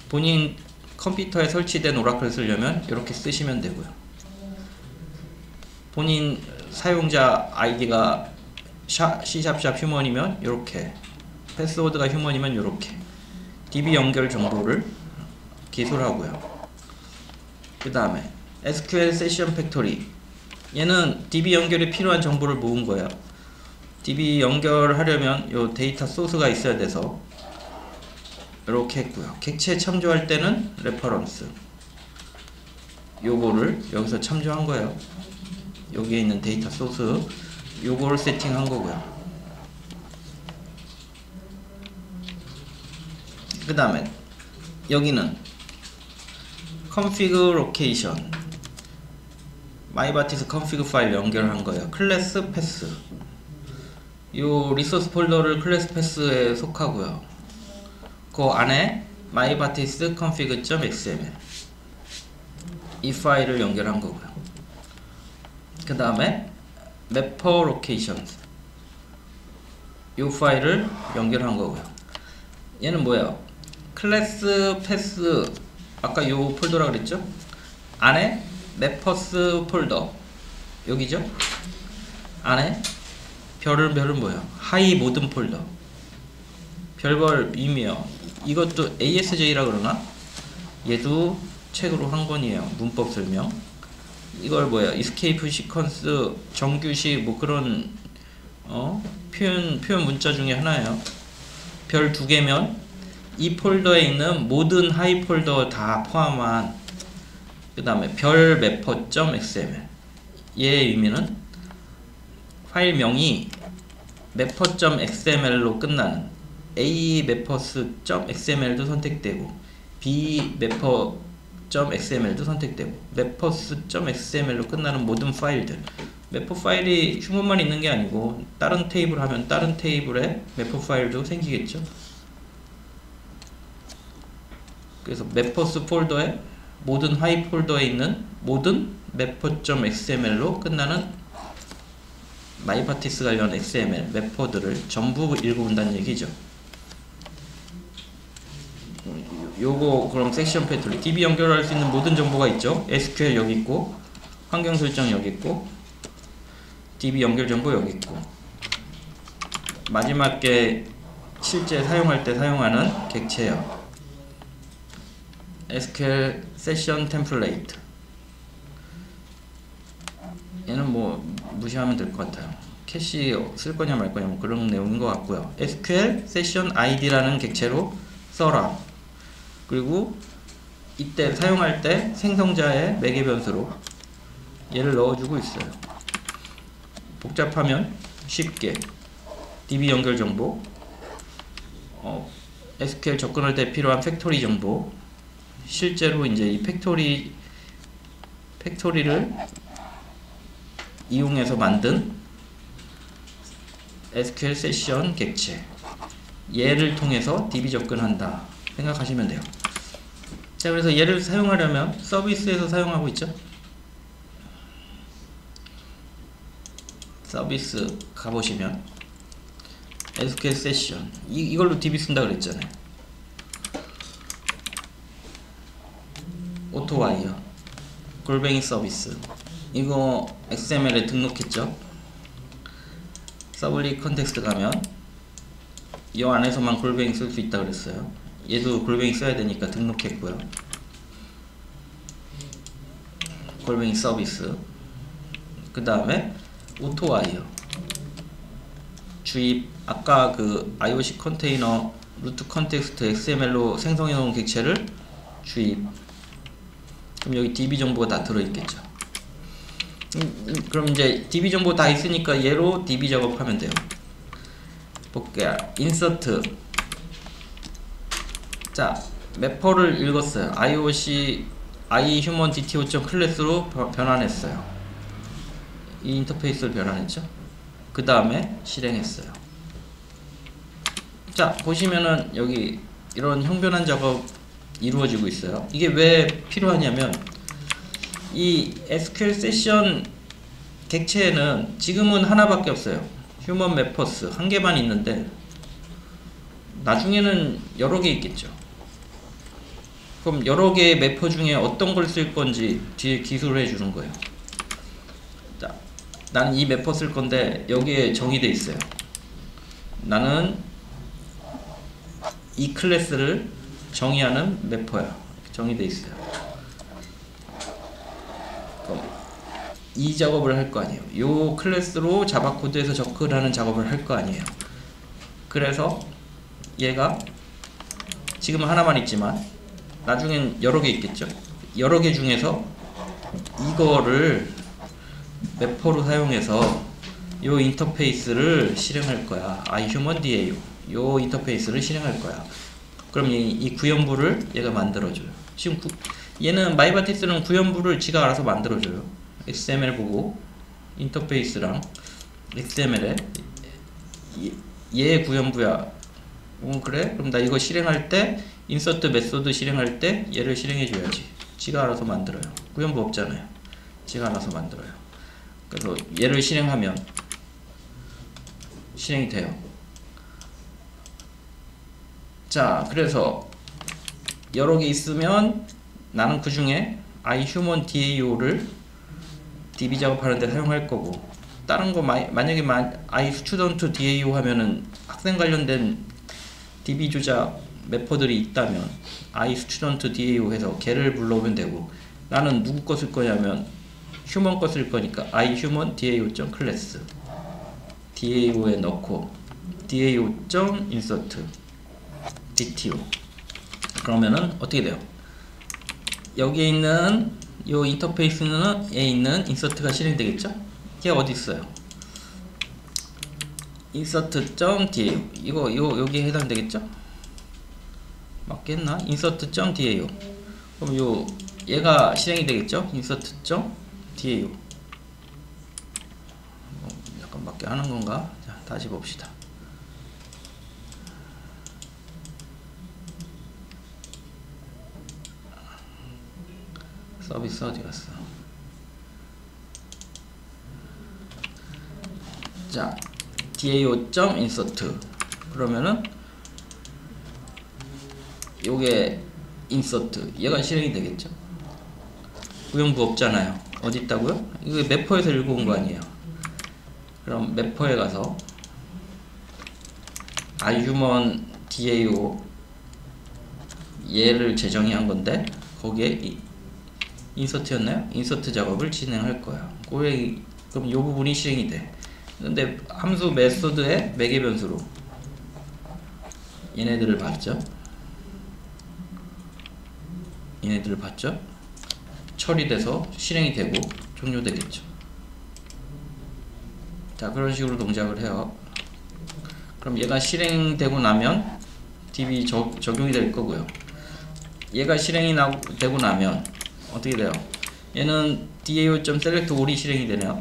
본인 컴퓨터에 설치된 오라클 쓰려면 이렇게 쓰시면 되고요. 본인 사용자 아이디가 C# 휴먼이면 이렇게, 패스워드가 휴먼이면 이렇게 DB 연결 정보를 기술하고요. 그 다음에 SQL 세션 팩토리, 얘는 DB 연결에 필요한 정보를 모은 거예요. DB 연결하려면 요 데이터 소스가 있어야 돼서 이렇게 했고요. 객체 참조할 때는 레퍼런스 요거를 여기서 참조한 거예요. 여기에 있는 데이터 소스 요거를 세팅한 거고요. 그 다음에 여기는 config location 마이바티스 config 파일 연결한 거예요. 클래스 패스 요 리소스 폴더를 클래스 패스에 속하고요. 그 안에 myBatis config.xml 이 파일을 연결한 거고요. 그 다음에 mapper locations 이 파일을 연결한 거고요. 얘는 뭐예요? 클래스 패스 아까 요 폴더라 그랬죠? 안에 mappers 폴더 여기죠? 안에 별은 뭐예요? 하이 모든 폴더 별별 밈이에요. 이것도 ASJ라 그러나? 얘도 책으로 한 권이에요. 문법 설명. 이걸 뭐야? escape sequence 정규식 뭐 그런 표현 문자 중에 하나예요. 별 2개면 이 폴더에 있는 모든 하이 폴더 다 포함한 그 다음에 별 mapper.xml 얘의 의미는 파일명이 mapper.xml로 끝나는 A mappers.xml도 선택되고 B mapper.xml도 선택되고 mappers.xml로 끝나는 모든 파일들 mapper 파일이 휴먼만 있는 게 아니고 다른 테이블 하면 다른 테이블에 mapper 파일도 생기겠죠. 그래서 mappers 폴더에 모든 하이 폴더에 있는 모든 mapper.xml로 끝나는 마이파티스 관련 XML 맵퍼들을 전부 읽어본다는 얘기죠. 요거 그럼 섹션 패트리 DB 연결할 수 있는 모든 정보가 있죠. SQL 여기 있고 환경 설정 여기 있고 DB 연결 정보 여기 있고 마지막에 실제 사용할 때 사용하는 객체요. SQL 세션 템플레이트 얘는 뭐 무시하면 될 것 같아요. 캐시 쓸 거냐 말 거냐 뭐 그런 내용인 것 같고요. SQL 세션 ID라는 객체로 써라. 그리고 이때 사용할 때 생성자의 매개 변수로 얘를 넣어주고 있어요. 복잡하면 쉽게 DB 연결 정보, SQL 접근할 때 필요한 팩토리 정보, 실제로 이제 이 팩토리를 이용해서 만든 SQL 세션 객체 얘를 통해서 DB 접근한다 생각하시면 돼요. 자, 그래서 얘를 사용하려면 서비스에서 사용하고 있죠. 서비스 가보시면 SQL 세션 이걸로 DB 쓴다 그랬잖아요. 오토와이어 골뱅이 서비스 이거 XML에 등록했죠. 서블리 컨텍스트 가면 이 안에서만 골뱅이 쓸 수 있다 그랬어요. 얘도 골뱅이 써야 되니까 등록했고요. 골뱅이 서비스 그 다음에 오토와이어 주입 아까 그 IOC 컨테이너 루트 컨텍스트 XML로 생성해 놓은 객체를 주입 그럼 여기 DB 정보가 다 들어있겠죠. 그럼 이제 DB 정보 다 있으니까 얘로 DB 작업하면 돼요. 볼게요. 인서트 자 매퍼를 읽었어요. IOC iHumanDTO.class로 변환했어요. 이 인터페이스를 변환했죠. 그 다음에 실행했어요. 자 보시면은 여기 이런 형변환 작업 이루어지고 있어요. 이게 왜 필요하냐면 이 SQL 세션 객체에는 지금은 하나밖에 없어요. 휴먼 매퍼스 한 개만 있는데 나중에는 여러 개 있겠죠. 그럼 여러 개의 매퍼 중에 어떤 걸 쓸 건지 뒤에 기술을 해주는 거예요. 자, 나는 이 매퍼 쓸 건데 여기에 정의돼 있어요. 나는 이 클래스를 정의하는 매퍼야. 정의돼 있어요. 그럼 이 작업을 할 거 아니에요. 요 클래스로 자바 코드에서 접근하는 작업을 할 거 아니에요. 그래서 얘가 지금은 하나만 있지만 나중엔 여러 개 있겠죠. 여러 개 중에서 이거를 매퍼로 사용해서 요 인터페이스를 실행할 거야. iHumanDAO 요 인터페이스를 실행할 거야. 그럼 이 구현부를 얘가 만들어줘요. 지금 얘는 마이바티스는 구현부를 지가 알아서 만들어줘요. XML 보고 인터페이스랑 XML에 얘 구현부야. 그래? 그럼 나 이거 실행할 때 인서트 메소드 실행할 때 얘를 실행해 줘야지. 지가 알아서 만들어요. 구현부 없잖아요. 지가 알아서 만들어요. 그래서 얘를 실행하면 실행이 돼요. 자, 그래서 여러 개 있으면 나는 그 중에 iHuman DAO를 DB 작업하는데 사용할 거고, 다른 거 만약에 iStudent DAO 하면은 학생 관련된 DB 조작 메퍼들이 있다면 iStudent DAO 해서 걔를 불러오면 되고, 나는 누구 거 쓸 거냐면 휴먼 거 쓸 거니까 iHuman DAO.class DAO에 넣고 DAO.insert DTO. 그러면은 어떻게 돼요? 여기에 있는 요 인터페이스에 있는 인서트가 실행되겠죠? 이게 어디 있어요? insert.dao 이거 여기에 해당되겠죠? 맞겠나? insert.dao. 그럼 요 얘가 실행이 되겠죠? insert.dao. 약간 맞게 하는 건가? 자, 다시 봅시다. 서비스 어디 갔어? 자, dao.insert 그러면은 요게 insert 얘가 실행이 되겠죠? 구형부 없잖아요. 어디 있다고요? 이거 매퍼에서 읽어온 거 아니에요. 그럼 매퍼에 가서 iHuman DAO 얘를 재정의한 건데 거기에 인서트였나요? 인서트 작업을 진행할 거야. 그럼 이 부분이 실행이 돼. 근데 함수 메소드의 매개 변수로 얘네들을 봤죠? 얘네들을 봤죠? 처리돼서 실행이 되고 종료되겠죠. 자, 그런 식으로 동작을 해요. 그럼 얘가 실행되고 나면 DB 적용이 될 거고요. 얘가 실행이 되고 나면 어떻게 돼요? 얘는 dao.select all이 실행이 되네요.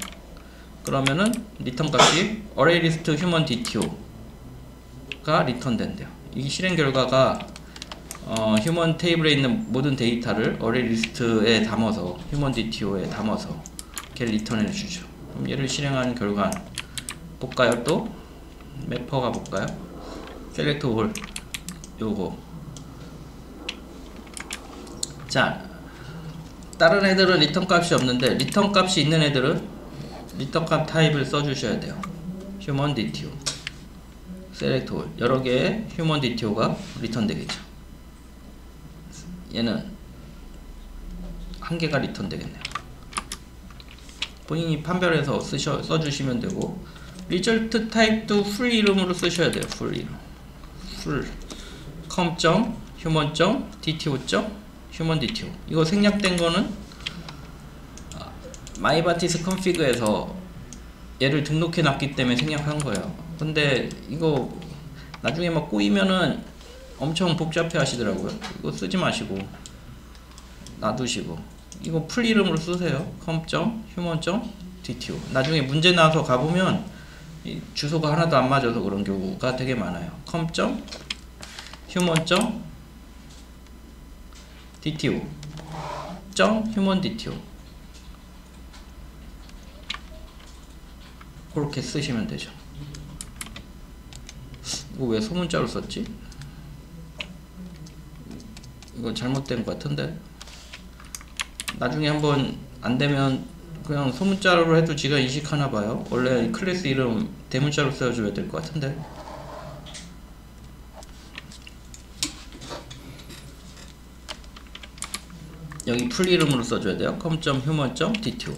그러면은 리턴 값이 ArrayList human DTO가 리턴 된대요. 이 실행 결과가 휴먼 테이블에 있는 모든 데이터를 ArrayList에 담아서 휴먼 DTO에 담아서 걔를 리턴해 주죠. 그럼 얘를 실행하는 결과는 볼까요? 또 매퍼가 볼까요? select all 요거. 자, 다른 애들은 리턴 값이 없는데 리턴 값이 있는 애들은 리턴 값 타입을 써주셔야 돼요. 휴먼 DTO select all 여러 개의 휴먼 DTO가 리턴 되겠죠. 얘는 한 개가 리턴 되겠네요. 본인이 판별해서 써주시면 되고, result 타입도 full 이름으로 쓰셔야 돼요. full 이름. full com.human.dto.human DTO. 이거 생략된 거는 myBatis config에서 얘를 등록해 놨기 때문에 생략한 거예요. 근데 이거 나중에 막 꼬이면은 엄청 복잡해 하시더라고요. 이거 쓰지 마시고 놔두시고 이거 풀 이름으로 쓰세요. com.human.dto. 나중에 문제 나와서 가보면 이 주소가 하나도 안 맞아서 그런 경우가 되게 많아요. com.human.dto .human.dto 그렇게 쓰시면 되죠. 이거 왜 소문자로 썼지? 이거 잘못된 것 같은데. 나중에 한번 안되면 그냥 소문자로 해도 지가 인식하나 봐요. 원래 클래스 이름 대문자로 써줘야 될 것 같은데. 여기 풀 이름으로 써줘야 돼요. com.human.dto.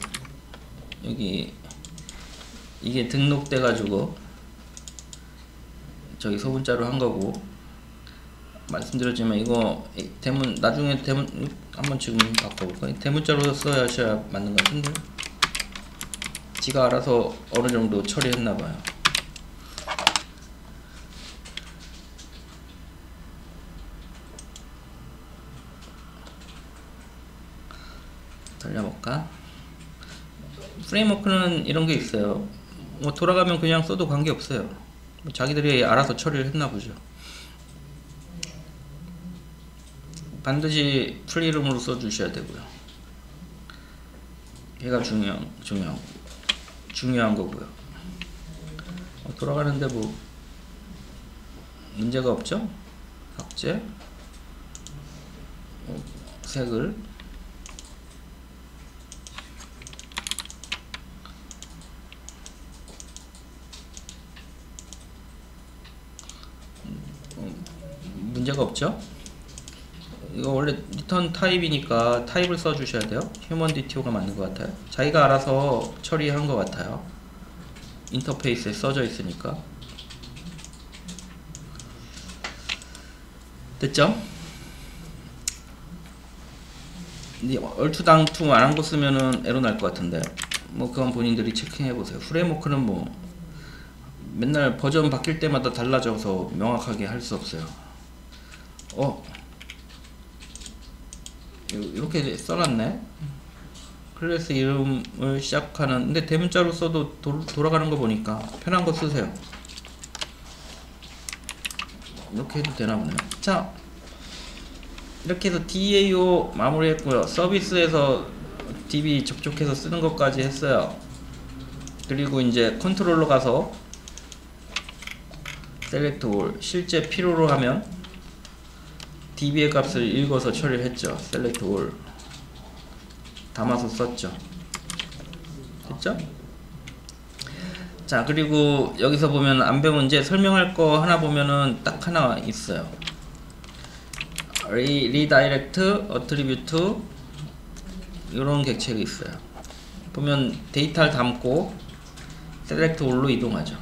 여기 이게 등록돼 가지고 저기 소문자로 한 거고, 말씀드렸지만 이거 대문 나중에 대문 한번 지금 바꿔볼까? 대문자로 써야 맞는 것 같은데 지가 알아서 어느 정도 처리했나봐요. 돌려볼까? 프레임워크는 이런 게 있어요. 뭐 돌아가면 그냥 써도 관계없어요. 뭐 자기들이 알아서 처리를 했나보죠. 반드시 풀 이름으로 써주셔야 되고요. 얘가 중요하고. 중요한 거고요. 돌아가는데 뭐 문제가 없죠? 삭제, 색을 문제가 없죠? 이거 원래 리턴 타입이니까 타입을 써주셔야 돼요. 휴먼 DTO가 맞는 것 같아요. 자기가 알아서 처리한 것 같아요. 인터페이스에 써져 있으니까. 됐죠? 얼투당투 안 한 거 쓰면은 에러 날 것 같은데, 뭐 그건 본인들이 체크해 보세요. 프레임워크는 뭐 맨날 버전 바뀔 때마다 달라져서 명확하게 할 수 없어요. 이렇게 써놨네. 클래스 이름을 시작하는, 근데 대문자로 써도 돌아가는 거 보니까 편한 거 쓰세요. 이렇게 해도 되나 보네요. 자, 이렇게 해서 DAO 마무리했고요. 서비스에서 DB 접촉해서 쓰는 것까지 했어요. 그리고 이제 컨트롤러 가서 셀렉트 올, 실제 필요로 하면 DB의 값을 읽어서 처리를 했죠. 셀렉트 올 담아서 썼죠. 됐죠? 자, 그리고 여기서 보면 안 배운 이제 설명할 거 하나 보면은 딱 하나 있어요. 리다이렉트, 어트리뷰트 이런 객체가 있어요. 보면 데이터를 담고 셀렉트 올로 이동하죠.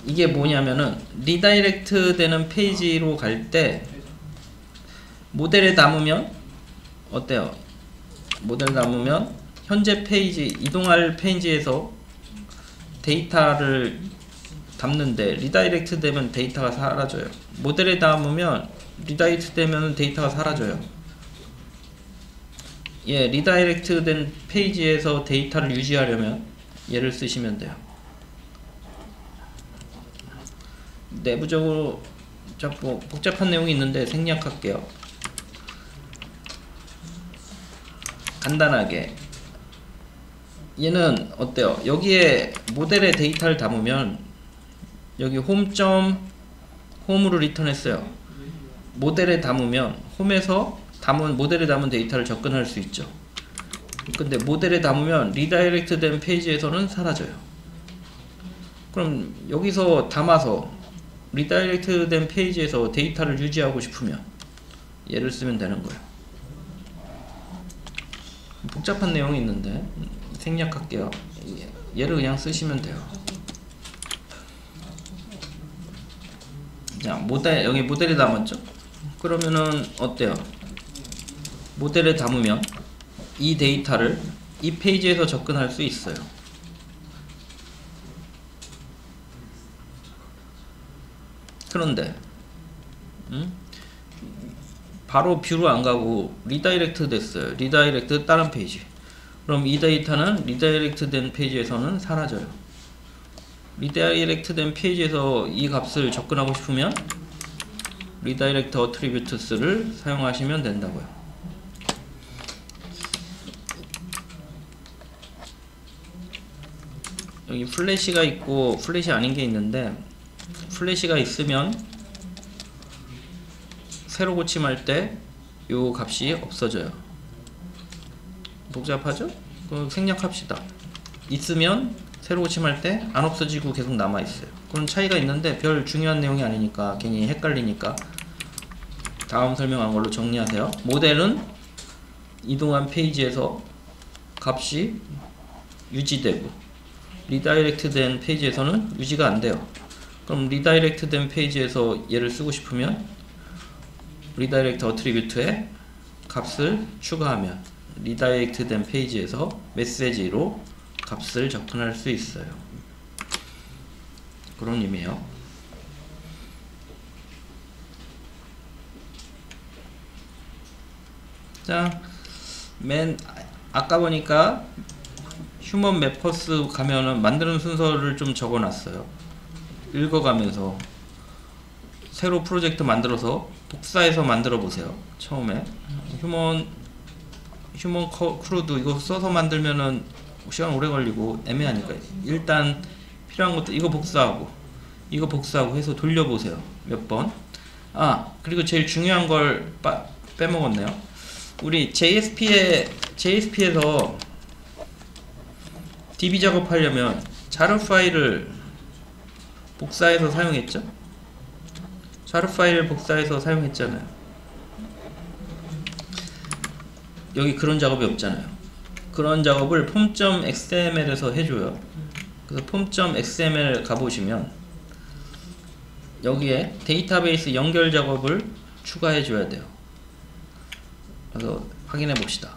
이게 뭐냐면은 리다이렉트 되는 페이지로 갈 때 모델에 담으면 어때요? 모델 담으면 현재 페이지, 이동할 페이지에서 데이터를 담는데 리다이렉트 되면 데이터가 사라져요. 모델에 담으면 리다이렉트 되면 데이터가 사라져요. 예, 리다이렉트 된 페이지에서 데이터를 유지하려면 얘를 쓰시면 돼요. 내부적으로 자꾸 복잡한 내용이 있는데 생략할게요. 간단하게 얘는 어때요? 여기에 모델의 데이터를 담으면 여기 홈으로 리턴했어요. 모델에 담으면 홈에서 모델에 담은 데이터를 접근할 수 있죠. 근데 모델에 담으면 리다이렉트 된 페이지에서는 사라져요. 그럼 여기서 담아서 리다이렉트 된 페이지에서 데이터를 유지하고 싶으면 얘를 쓰면 되는 거예요. 복잡한 내용이 있는데 생략할게요. 얘를 그냥 쓰시면 돼요. 자, 여기 모델에 담았죠? 그러면은 어때요? 모델에 담으면 이 데이터를 이 페이지에서 접근할 수 있어요. 그런데 바로 뷰로 안 가고 리다이렉트 됐어요. 리다이렉트 다른 페이지. 그럼 이 데이터는 리다이렉트 된 페이지에서는 사라져요. 리다이렉트 된 페이지에서 이 값을 접근하고 싶으면 리다이렉트 어트리뷰트스를 사용하시면 된다고요. 여기 플래시가 있고 플래시 아닌 게 있는데, 플래시가 있으면 새로 고침할 때 요 값이 없어져요. 복잡하죠? 그럼 생략합시다. 있으면 새로 고침할 때 안 없어지고 계속 남아있어요. 그런 차이가 있는데 별 중요한 내용이 아니니까 괜히 헷갈리니까 다음 설명한 걸로 정리하세요. 모델은 이동한 페이지에서 값이 유지되고 리다이렉트 된 페이지에서는 유지가 안 돼요. 그럼 리다이렉트 된 페이지에서 얘를 쓰고 싶으면 리다이렉트 어트리뷰트에 값을 추가하면 리다이렉트 된 페이지에서 메시지로 값을 접근할 수 있어요. 그런 의미예요. 자, 아까 보니까 휴먼 매퍼스 가면은 만드는 순서를 좀 적어놨어요. 읽어가면서 새로 프로젝트 만들어서 복사해서 만들어 보세요. 처음에 휴먼 휴먼 크루드 이거 써서 만들면은 시간 오래 걸리고 애매하니까 일단 필요한 것도 이거 복사하고 해서 돌려보세요. 몇 번. 아, 그리고 제일 중요한 걸 빼먹었네요. 우리 JSP에서 DB 작업하려면 자르 파일을 복사해서 사용했죠? 자르 파일을 복사해서 사용했잖아요. 여기 그런 작업이 없잖아요. 그런 작업을 폼.xml에서 해줘요. 그래서 폼.xml 가보시면 여기에 데이터베이스 연결 작업을 추가해줘야 돼요. 그래서 확인해 봅시다.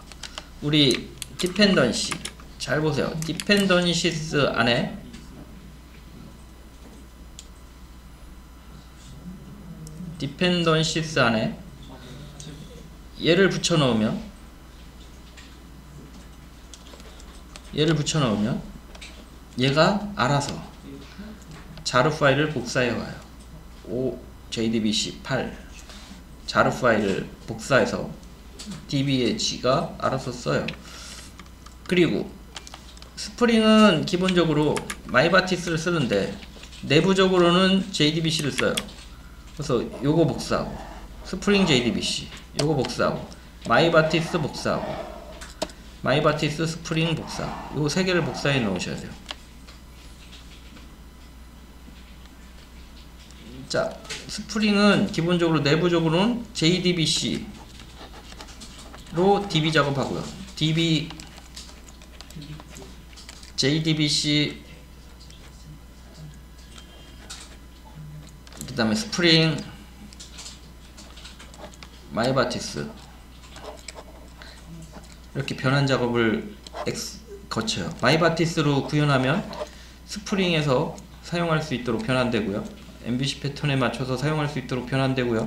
우리 디펜던시 잘 보세요. 디펜던시스 안에 얘를 붙여넣으면 얘가 알아서 자르 파일을 복사해와요. JDBC8 자르 파일을 복사해서 DBH가 알아서 써요. 그리고 스프링은 기본적으로 마이바티스를 쓰는데 내부적으로는 JDBC를 써요. 그래서 요거 복사하고 스프링 JDBC 요거 복사하고 마이바티스 복사하고 마이바티스 스프링 복사 요 세 개를 복사해 놓으셔야 돼요. 자, 스프링은 기본적으로 내부적으로는 JDBC로 DB 작업하고요. JDBC 그 다음에 스프링 마이바티스 이렇게 변환 작업을 거쳐요. 마이바티스로 구현하면 스프링에서 사용할 수 있도록 변환되고요. MVC 패턴에 맞춰서 사용할 수 있도록 변환되고요.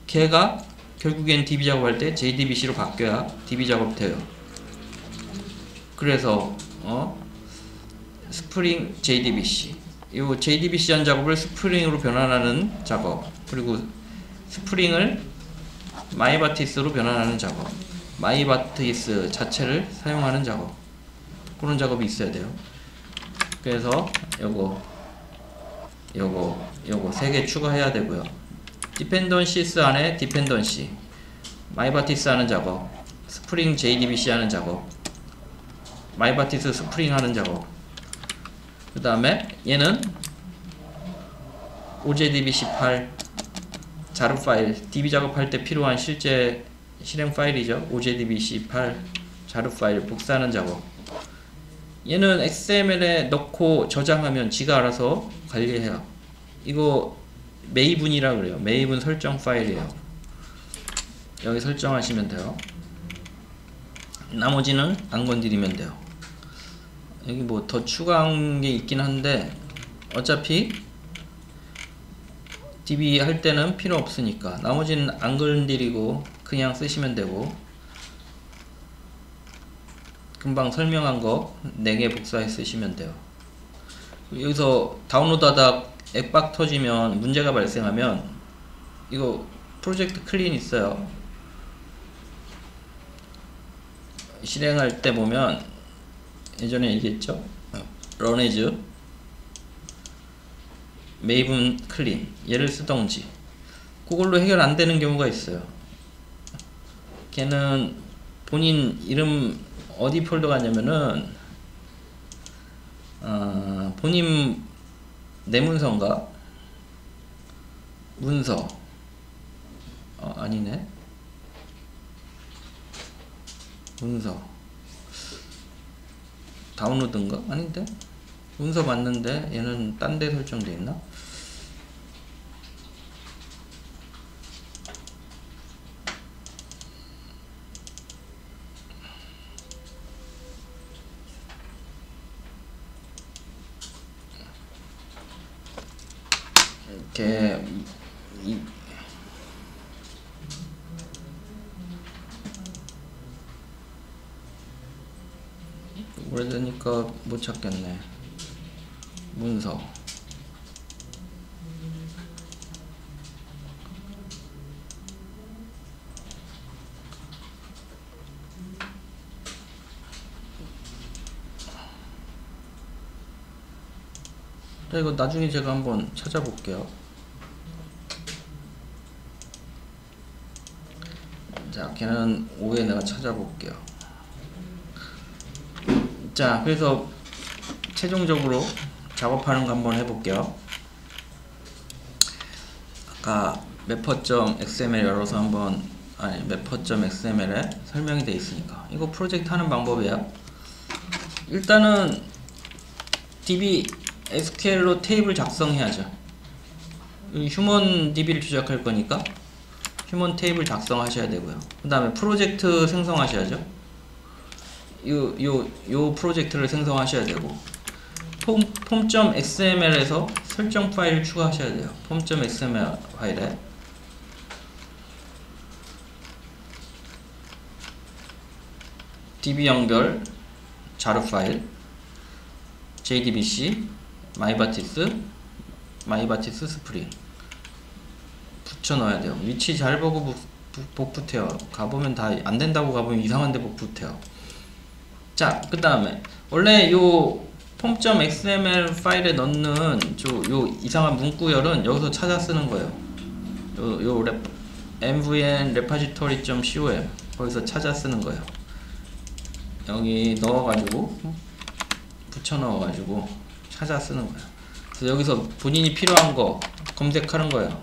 걔가 결국엔 DB 작업할 때 JDBC로 바뀌어야 DB 작업 돼요. 그래서 스프링 JDBC 이 JDBC 한 작업을 스프링으로 변환하는 작업, 그리고 스프링을 마이바티스로 변환하는 작업, 마이바티스 자체를 사용하는 작업, 그런 작업이 있어야 돼요. 그래서 요거 세 개 추가해야 되고요. 디펜던시스 안에 디펜던시, 마이바티스 하는 작업, 스프링 JDBC 하는 작업, 마이바티스 스프링 하는 작업, 그 다음에 얘는 OJDBC8 자르 파일, DB 작업할 때 필요한 실제 실행 파일이죠. OJDBC8 자르 파일 복사하는 작업. 얘는 XML에 넣고 저장하면 지가 알아서 관리해요. 이거 메이븐이라 그래요. 메이븐 설정 파일이에요. 여기 설정하시면 돼요. 나머지는 안 건드리면 돼요. 여기 뭐 더 추가한 게 있긴 한데 어차피 DB 할 때는 필요 없으니까 나머지는 안 건드리고 그냥 쓰시면 되고, 금방 설명한 거 4개 복사해 쓰시면 돼요. 여기서 다운로드하다 액박 터지면 문제가 발생하면 이거 프로젝트 클린 있어요. 실행할 때 보면 예전에 얘기했죠. 런에즈 메이븐 클린 얘를 쓰던지, 그걸로 해결 안 되는 경우가 있어요. 걔는 본인 이름 어디 폴더 가냐면은 본인 내 문서인가? 문서 아니네. 문서 다운로드인가? 아닌데? 문서 맞는데 얘는 딴 데 설정되어 있나? 이렇게 오래되니까 못 찾겠네. 문서 자, 이거 나중에 제가 한번 찾아볼게요. 자, 걔는 5에 내가 찾아볼게요. 자, 그래서 최종적으로 작업하는 거 한번 해볼게요. 아까 mapper.xml 열어서 한번, 아니 mapper.xml에 설명이 되어 있으니까 이거 프로젝트 하는 방법이에요. 일단은 db SQL로 테이블 작성해야죠. 휴먼 DB를 조작할 거니까 휴먼 테이블 작성하셔야 되고요. 그 다음에 프로젝트 생성하셔야죠. 요 프로젝트를 생성하셔야 되고, 폼.xml에서 설정 파일을 추가하셔야 돼요. 폼.xml 파일에 db 연결 자료 파일 jdbc 마이바티스 스프링 붙여 넣어야 돼요. 위치 잘 보고 복붙해요. 가보면 다 안된다고 가보면 이상한데 복붙해요. 자, 그 다음에 원래 요 폼.xml 파일에 넣는 요 이상한 문구열은 여기서 찾아 쓰는 거예요. 요 mvn repository.com 거기서 찾아 쓰는 거예요. 여기 넣어가지고 붙여 넣어가지고 찾아 쓰는 거예요. 그래서 여기서 본인이 필요한 거 검색하는 거예요.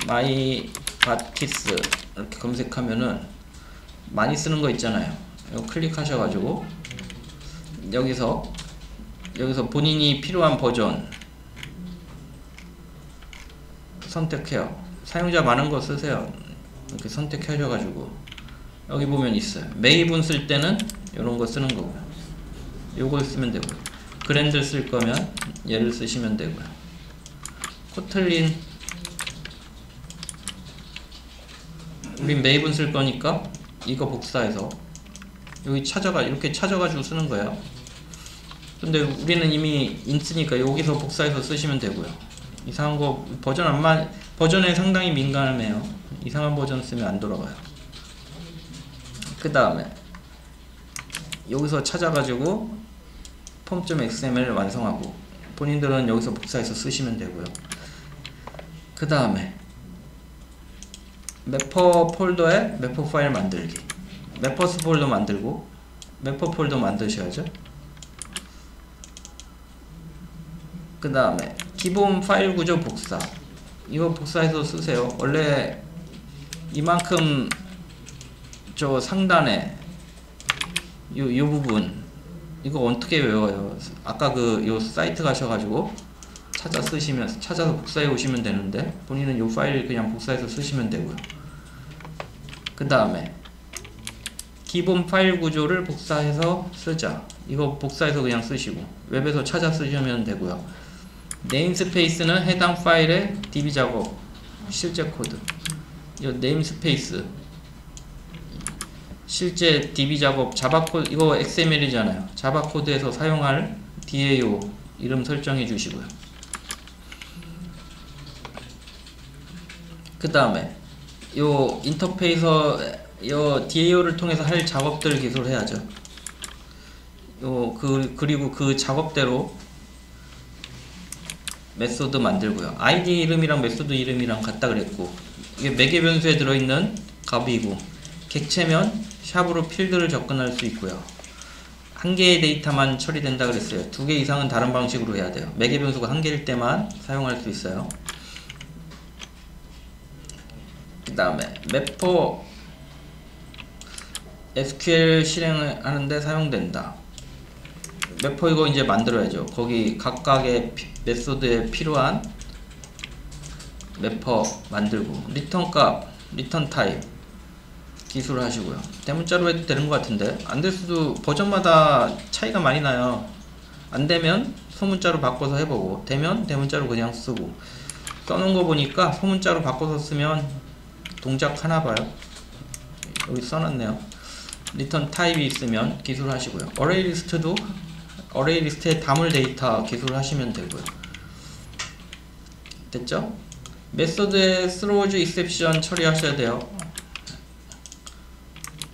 마이바티스 이렇게 검색하면은 많이 쓰는 거 있잖아요. 이거 클릭하셔가지고 여기서 본인이 필요한 버전 선택해요. 사용자 많은 거 쓰세요. 이렇게 선택하셔가지고 여기 보면 있어요. 메이븐 쓸 때는 이런 거 쓰는 거고요. 요걸 쓰면 되고요. 그랜들 쓸 거면 얘를 쓰시면 되고요. 코틀린 우린 메이븐 쓸 거니까 이거 복사해서 여기 이렇게 찾아가지고 쓰는 거예요. 근데 우리는 이미 인쓰니까 여기서 복사해서 쓰시면 되고요. 이상한 거 버전에 상당히 민감해요. 이상한 버전 쓰면 안 돌아가요. 그 다음에 여기서 찾아가지고 폼.xml을 완성하고 본인들은 여기서 복사해서 쓰시면 되고요. 그 다음에 매퍼 폴더에 매퍼 파일 만들기, 매퍼스 폴더 만들고 매퍼 폴더 만드셔야죠. 그 다음에 기본 파일 구조 복사, 이거 복사해서 쓰세요. 원래 이만큼 저 상단에 요 부분 이거 어떻게 외워요? 아까 요 사이트 가셔가지고 찾아서 복사해 오시면 되는데 본인은 요 파일 그냥 복사해서 쓰시면 되고요. 그 다음에 기본 파일 구조를 복사해서 쓰자, 이거 복사해서 그냥 쓰시고 웹에서 찾아 쓰시면 되고요. 네임스페이스는 해당 파일의 db 작업 실제 코드, 이 네임스페이스 실제 db 작업 자바 코드, 이거 XML이잖아요. 자바 코드에서 사용할 DAO 이름 설정해 주시고요. 그 다음에 요 인터페이서 요 DAO를 통해서 할 작업들 기술해야죠. 그리고 그 작업대로 메소드 만들고요. ID 이름이랑 메소드 이름이랑 같다 그랬고, 이게 매개 변수에 들어있는 값이고, 객체면 샵으로 필드를 접근할 수 있고요. 한 개의 데이터만 처리된다 그랬어요. 2개 이상은 다른 방식으로 해야 돼요. 매개 변수가 1개일 때만 사용할 수 있어요. 그 다음에 매퍼 SQL 실행을 하는데 사용된다. 매퍼 이거 이제 만들어야죠. 거기 각각의 메소드에 필요한 매퍼 만들고, 리턴 값, 리턴 타입 기술을 하시고요. 대문자로 해도 되는 것 같은데 안 될 수도, 버전마다 차이가 많이 나요. 안 되면 소문자로 바꿔서 해보고, 되면 대문자로 그냥 쓰고. 써놓은 거 보니까 소문자로 바꿔서 쓰면 동작 하나 봐요. 여기 써놨네요. 리턴 타입이 있으면 기술하시고요. 어레이 리스트도 어레이 리스트에 담을 데이터 기술하시면 되고요. 됐죠? 메소드에 throws exception 처리하셔야 돼요.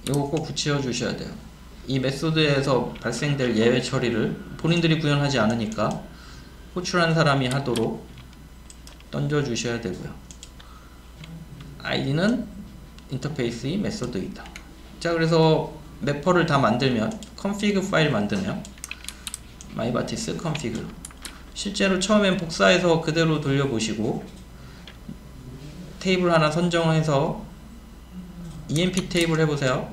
이거 꼭 붙여 주셔야 돼요. 이 메소드에서 발생될 예외 처리를 본인들이 구현하지 않으니까 호출한 사람이 하도록 던져 주셔야 되고요. 아이디는 인터페이스의 메소드이다. 자, 그래서 매퍼를 다 만들면 config 파일 만드면 myBatis config, 실제로 처음엔 복사해서 그대로 돌려보시고 테이블 하나 선정해서 EMP 테이블 해보세요.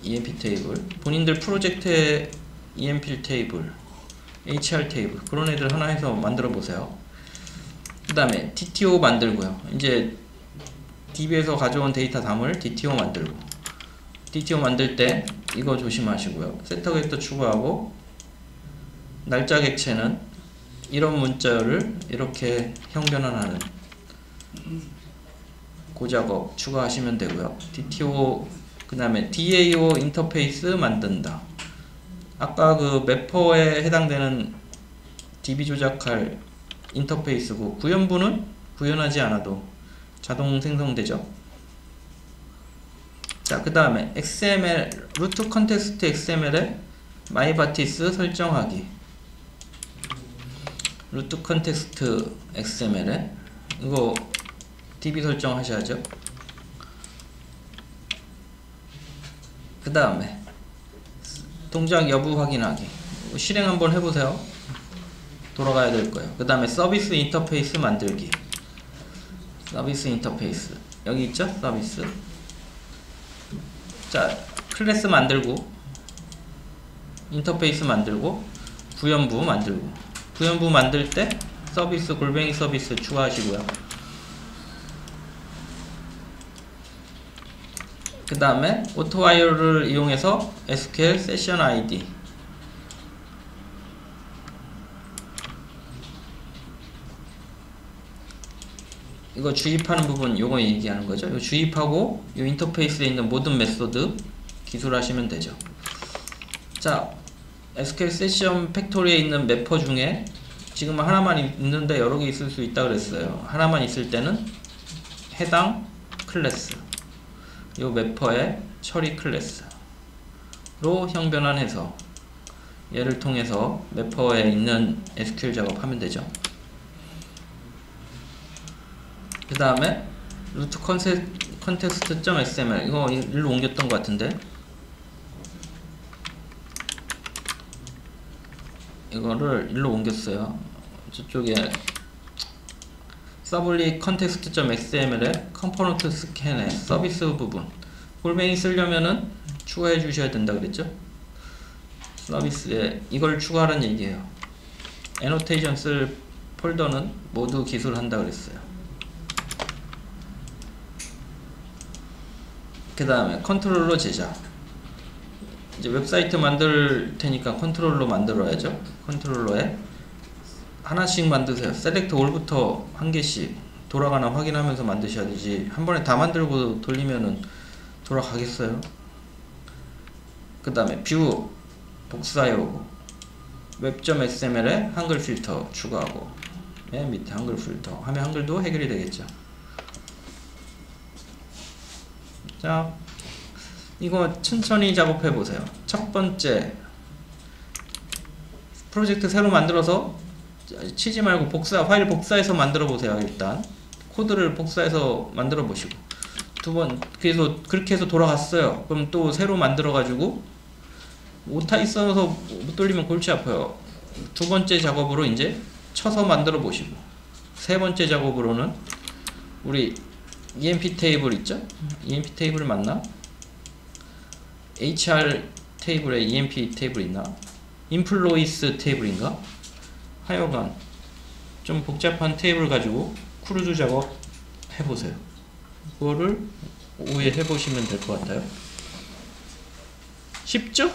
EMP 테이블, 본인들 프로젝트에 EMP 테이블, HR 테이블, 그런 애들 하나 해서 만들어 보세요. 그 다음에 DTO 만들고요. 이제 DB에서 가져온 데이터 담을 DTO 만들고, DTO 만들 때 이거 조심하시고요. 세터 벡터 추가하고, 날짜 객체는 이런 문자를 이렇게 형변환하는 그 작업 추가하시면 되고요. DTO, 그 다음에 DAO 인터페이스 만든다. 아까 그 매퍼에 해당되는 DB 조작할 인터페이스고, 구현부는 구현하지 않아도 자동 생성되죠. 자, 그 다음에 XML, 루트 컨텍스트 XML에 myBatis 설정하기. 루트 컨텍스트 XML에 이거 DB 설정하셔야죠. 그 다음에 동작 여부 확인하기. 실행 한번 해보세요. 돌아가야 될 거예요. 그 다음에 서비스 인터페이스 만들기. 서비스 인터페이스 여기 있죠? 서비스. 자, 클래스 만들고, 인터페이스 만들고, 구현부 만들고, 구현부 만들 때 서비스 골뱅이 서비스 추가하시고요. 그 다음에 오토와이어를 이용해서 SQL 세션 ID, 이거 주입하는 부분 요거 얘기하는 거죠. 요 주입하고 요 인터페이스에 있는 모든 메소드 기술하시면 되죠. 자, SQL 세션 팩토리에 있는 매퍼 중에 지금 하나만 있는데 여러 개 있을 수 있다 그랬어요. 하나만 있을 때는 해당 클래스, 요 매퍼의 처리 클래스로 형변환해서 얘를 통해서 매퍼에 있는 SQL 작업하면 되죠. 그 다음에 루트 컨텍스트.xml, 이거 일로 옮겼던 것 같은데, 이거를 일로 옮겼어요. 저쪽에 서블리 컨텍스트.xml에 컴포넌트 스캔의 서비스 부분, 골뱅이 쓰려면은 추가해 주셔야 된다 그랬죠. 서비스에 이걸 추가하라는 얘기예요. 애노테이션 쓸 폴더는 모두 기술한다 그랬어요. 그 다음에 컨트롤러 제작. 이제 웹사이트 만들 테니까 컨트롤러 만들어야죠. 컨트롤러에 하나씩 만드세요. 셀렉트 올부터 한 개씩 돌아가나 확인하면서 만드셔야 되지, 한 번에 다 만들고 돌리면은 돌아가겠어요. 그 다음에 뷰 복사해 오고, 웹.xml에 한글 필터 추가하고, 맨 밑에 한글 필터 하면 한글도 해결이 되겠죠. 자, 이거 천천히 작업해 보세요. 첫 번째, 프로젝트 새로 만들어서 치지 말고 파일 복사해서 만들어 보세요. 일단 코드를 복사해서 만들어 보시고, 두 번, 그래서 그렇게 해서 돌아갔어요. 그럼 또 새로 만들어 가지고 오타 있어서 못 돌리면 골치 아파요. 두 번째 작업으로 이제 쳐서 만들어 보시고, 세 번째 작업으로는 우리 EMP 테이블 있죠? EMP 테이블 맞나? HR 테이블에 EMP 테이블 있나? 인플로이스 테이블인가? 하여간 좀 복잡한 테이블 가지고 크루즈 작업 해보세요. 그거를 오해 해보시면 될 것 같아요. 쉽죠?